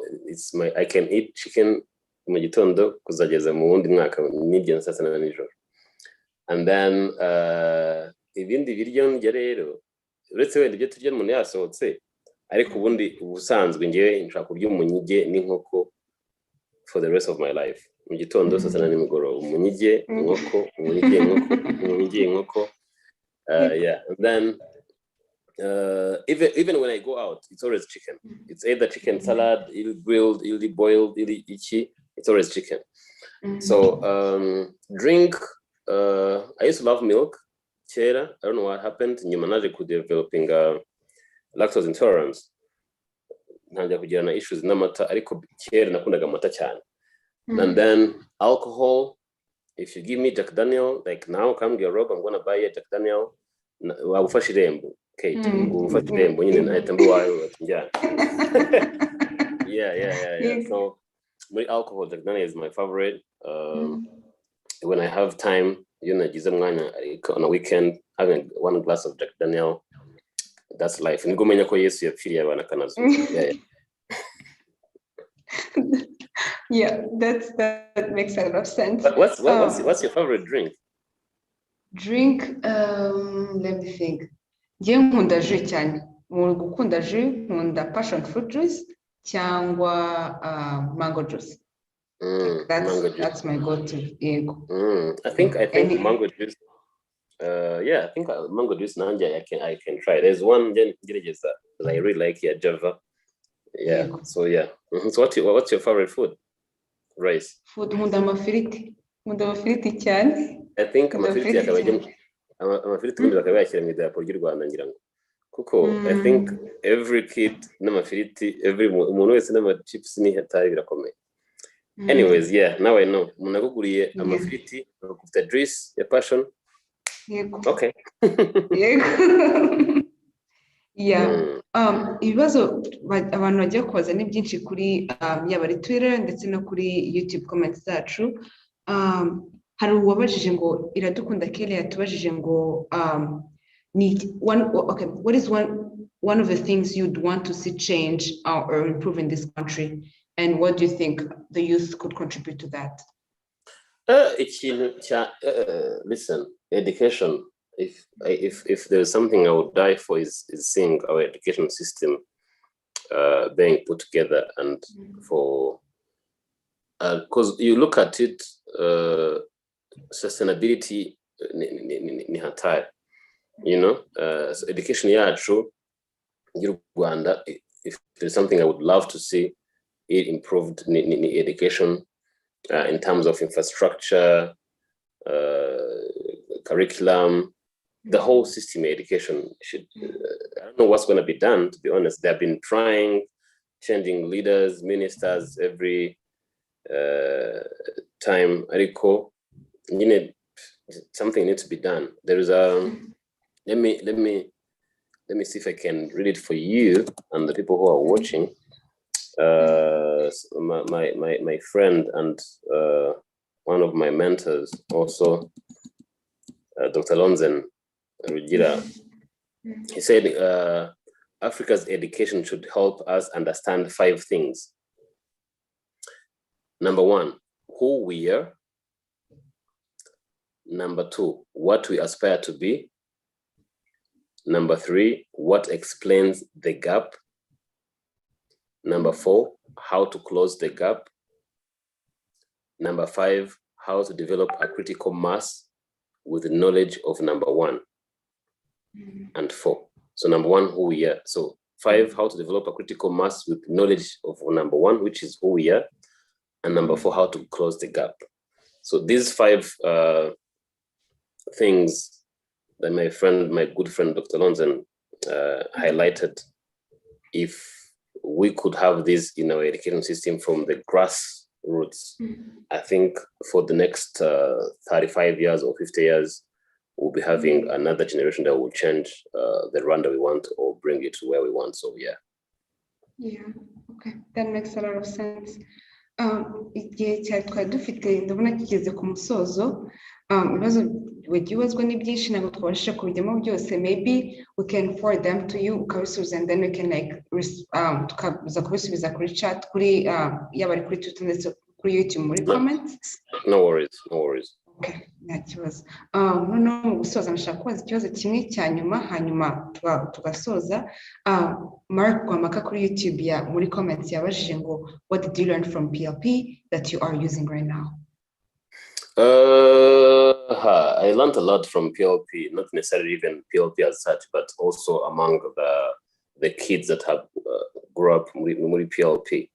I can eat chicken mu gitondo kuzageza mu wundi mwaka n'ibyo nsasa na nijoro. And then ibindi biryo ndya rero uretse wenda ibyo turya umuntu yasohotse ariko ubundi ubusanzwe ngewe nshaka kurya umunyige n'inkoko for the rest of my life. Mu gitondo sasa na nimugoroba umunyige inkoko umunyige inkoko yeah. And then even when I go out, it's always chicken. It's either chicken salad, either grilled, either boiled, either ichi. It's always chicken. So drink. I used to love milk. Kera, I don't know what happened. Nyuma naje ku developing lactose intolerance. Ntangira kugira na issues n'amata ariko kera nakundaga amata cyane. And then alcohol. If you give me Jack Daniel, like now, come get Rob, I'm gonna buy a Jack Daniel. Wagufasha irembo. Okay, wagufasha irembo nyine nahita mbuwayo njyana. Yeah. So my alcohol Jack Daniel is my favorite. When I have time, nagize mwanya on a weekend having 1 glass of Jack Daniel, that's life. Niko menya ko Yesu yapfiriye abana kanazo. Yeah, that makes a lot of sense. But what's your favorite drink? Let me think. Njye nkunda jus cyane. Mu gukunda jus nkunda passion fruit juice cyangwa mango juice. That's my go-to. I think mango juice. I think mango juice nanja I can try. There's one that I really like here, Java. Yeah. So yeah. So what's your favorite food? Rice. Food nkunda amafiriti cyane. I think amafiriti ubundi bakaba bashyira mu idarapo ry'u Rwanda ngira ngo kuko I think every kid n'amafiriti umuntu wese n'amachips ni hatari birakomeye. Anyways, yeah, now I know. Umuntu aguguriye amafiriti bakufite juice ya passion. Okay. Yeah. Ibibazo abantu bagiye kubaza ni byinshi kuri yaba ari Twitter ndetse no kuri YouTube comments zacu. Hari uwabajije ngo Iradukunda Kelly yatubajije ngo what is one of the things you'd want to see change or improve in this country, and what do you think the youth could contribute to that? Listen, education. If there's something I would die for is seeing our education system being put together, and for because you look at it, sustainability ni hatari, so education yacu y'u Rwanda, if there's something I would love to see it improved in education in terms of infrastructure, curriculum, the whole system of education should, I don't know what's going to be done, to be honest. They've been trying, changing leaders, ministers every time. Ariko, something needs to be done. There is let me see if I can read it for you and the people who are watching. My friend and one of my mentors also, Dr. Lonzen Rugira, he said Africa's education should help us understand 5 things. Number 1, who we are. Number 2, what we aspire to be. Number 3, what explains the gap. Number 4, how to close the gap. Number 5, how to develop a critical mass with the knowledge of number 1 and 4. So number one, who we are. So 5, how to develop a critical mass with knowledge of number 1, which is who we are, and number 4, how to close the gap. So these 5 things that my good friend, Dr. Lonzen, highlighted, if we could have this in our education system from the grassroots, I think for the next 35 years or 50 years, we'll be having another generation that will change the Rwanda we want or bring it to where we want. So yeah. Yeah, okay, that makes a lot of sense. Igihe cyari twari dufite ndabona kigeze ku musozo. Ibibazo wagiye ubazwa ni byinshi ntabwo twabasha kubijyamo byose. Maybe we can forward them to you ukabisubiza, and then we can like tukaza kubisubiza kuri chat, kuri yaba ari kuri Twitter ndetse kuri YouTube muri comments. No worries. Okay, nta kibazo. Noneho mu gusoza nashaka kubaza ikibazo kimwe cya nyuma, hanyuma tugasoza. Mark Rwamaka kuri YouTube muri comments yabajije ngo what did you learn from PLP that you are using right now? I learned a lot from PLP, not necessarily even PLP as such, but also among the kids that have grew up muri PLP.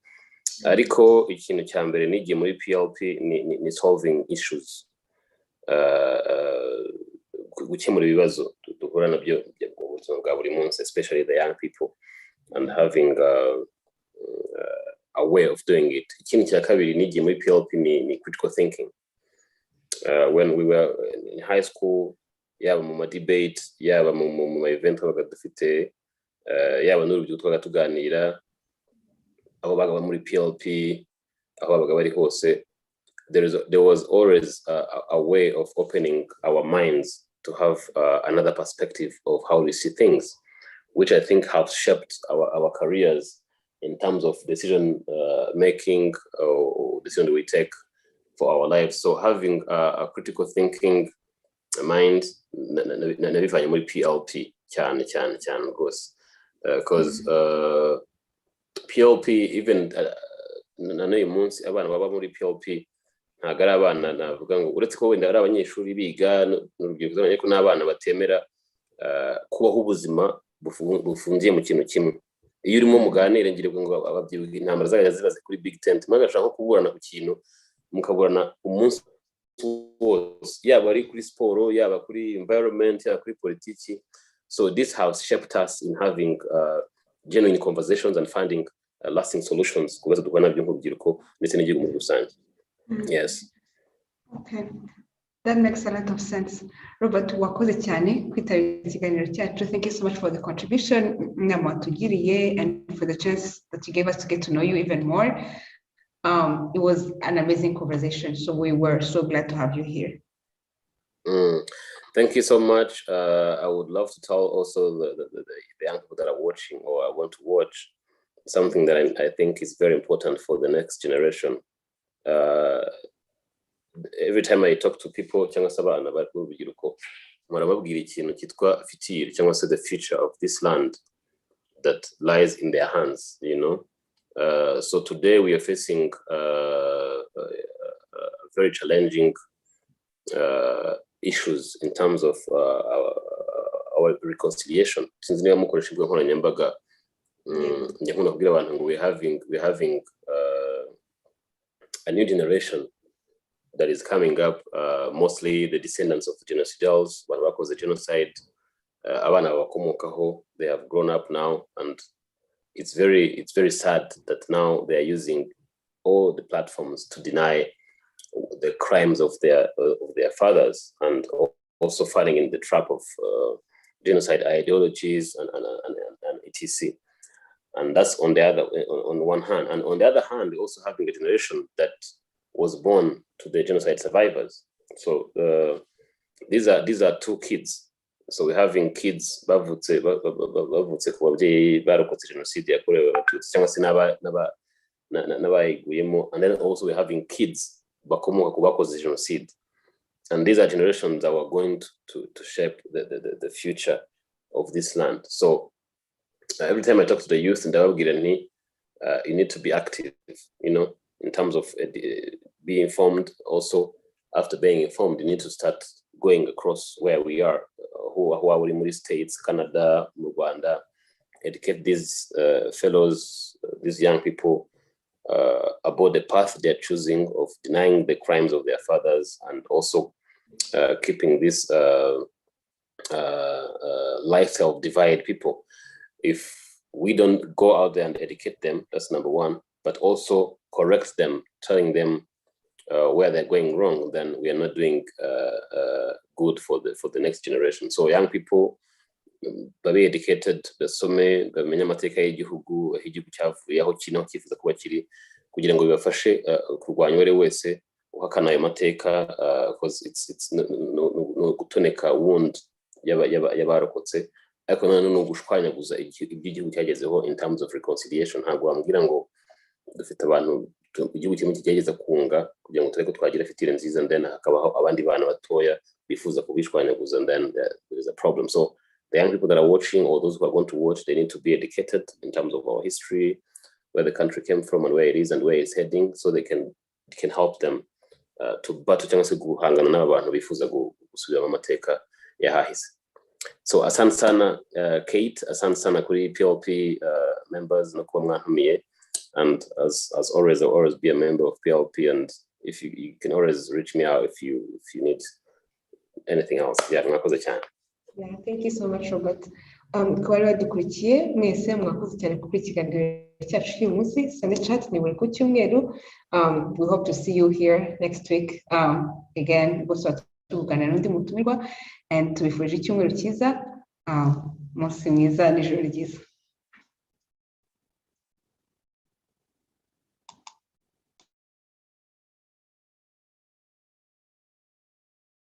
Ariko ikintu cya mbere nigiye muri PLP ni solving issues. Gukemura ibibazo duhura nabyo mu buzima bwa buri munsi, especially the young people, and having a way of doing it. Ikintu cya kabiri nigiye muri PLP ni critical thinking. When we were in high school, yaba mu debate, yaba mu event twabaga dufite, yaba n'urubyiruko twabaga tuganira, aho baga muri PLP, aho babaga bari hose, there was always a way of opening our minds to have another perspective of how we see things, which I think have shaped our careers in terms of decision making or decision we take for our lives. So having a critical thinking mind, nabivanye muri PLP cyane rwose, because PLP, even n'uyu munsi abana baba muri PLP ntabwo ari abana navuga ngo uretse ko wenda ari abanyeshuri biga n'urubyiruko, ariko n'abana batemera kubaho ubuzima bufungiye mu kintu kimwe. Iyo urimo muganire ngire ngo ababyibuha intambara zaganya zibaze kuri big tent, mwagashaka nko kuburana ku kintu mukaburana umunsi wose, yaba ari kuri siporo, yaba kuri environment, yaba kuri politiki. So this has shaped us in having genuine conversations and finding lasting solutions ku bibazo duhura nabyo nk'urubyiruko ndetse n'igihugu muri rusange. Yes. Okay, that makes a lot of sense. Robert, wakoze cyane kwitabira ikiganiro cyacu. Thank you so much for the contribution mwatugiriye and for the chance that you gave us to get to know you even more. It was an amazing conversation, so we were so glad to have you here. Thank you so much. I would love to tell also the young people that are watching or I want to watch something that I think is very important for the next generation. Every time I talk to people cyangwa se abana bari mu rubyiruko marababwira ikintu kitwa future cyangwa se the future of this land that lies in their hands, you know. So today we are facing very challenging issues in terms of our reconciliation. Since niba mukoresha imbuga nkoranyambaga, njya nkunda kubwira abantu ngo we're having a new generation that is coming up, mostly the descendants of genocidals, what was the genocide, abana bakomokaho, they have grown up now, and it's very sad that now they are using all the platforms to deny the crimes of their fathers, and also falling in the trap of genocide ideologies and etc. And that's on one hand, and on the other hand, we're also having a generation that was born to the genocide survivors. So these are two kids. So we're having kids bavutse ku babyeyi barokotse jenoside yakorewe abatutsi cyangwa se n'abayiguyemo, and then also we're having kids bakomoka ku bakoze genocide, and these are generations that are going to shape the future of this land. So every time I talk to the youth in Ndababwira you need to be active, you know, in terms of be informed. Also, after being informed, you need to start going across where we are, who aho waba uri muri States, Canada, mu Rwanda, educate these fellows, these young people about the path they're choosing of denying the crimes of their fathers, and also keeping this lifestyle of divide people. If we don't go out there and educate them, that's number one, but also correct them, telling them where they're going wrong, then we are not doing good for the next generation. So young people, babe educated, basome, bamenye amateka y'igihugu, aho igihugu cyavuye, aho kiri, aho cyifuza kuba kiri, kugira ngo bibafashe kurwanya uwari wese uhakana ayo mateka, because it's no gutoneka wound y'abarokotse, ariko nanone no gushwanyaguza iby'igihugu cyagezeho in terms of reconciliation. Ntabwo wambwira ngo dufite abantu igihugu kimwe kigerageza kunga kugira ngo tureke twagira fitire nziza, then hakabaho abandi bana batoya bifuza kubishwanyaguza, and then there is a problem. So the young people that are watching, or those who are going to watch, they need to be educated in terms of our history, where the country came from and where it is and where it's heading, so they can help them to battle cyangwa se guhangana n'abantu bifuza gusubira mu mateka yahahise. So asante sana Kate, asante sana kuri PLP members no kuba mwantumiye, and as always, I'll always be a member of PLP, and if you can always reach me out if you need anything else. Yeah, mwakoze cyane. Yeah, thank you so much, Robert. Kubari badukurikiye mwese mwakoze cyane kuri ikiganiro cyacu cy'uyu munsi Sunday Chat ni buri ku cyumweru. We hope to see you here next week. Again, bose tuganira n'undi mutumirwa, and tubifurije icyumweru cyiza, umunsi mwiza n'ijoro ryiza.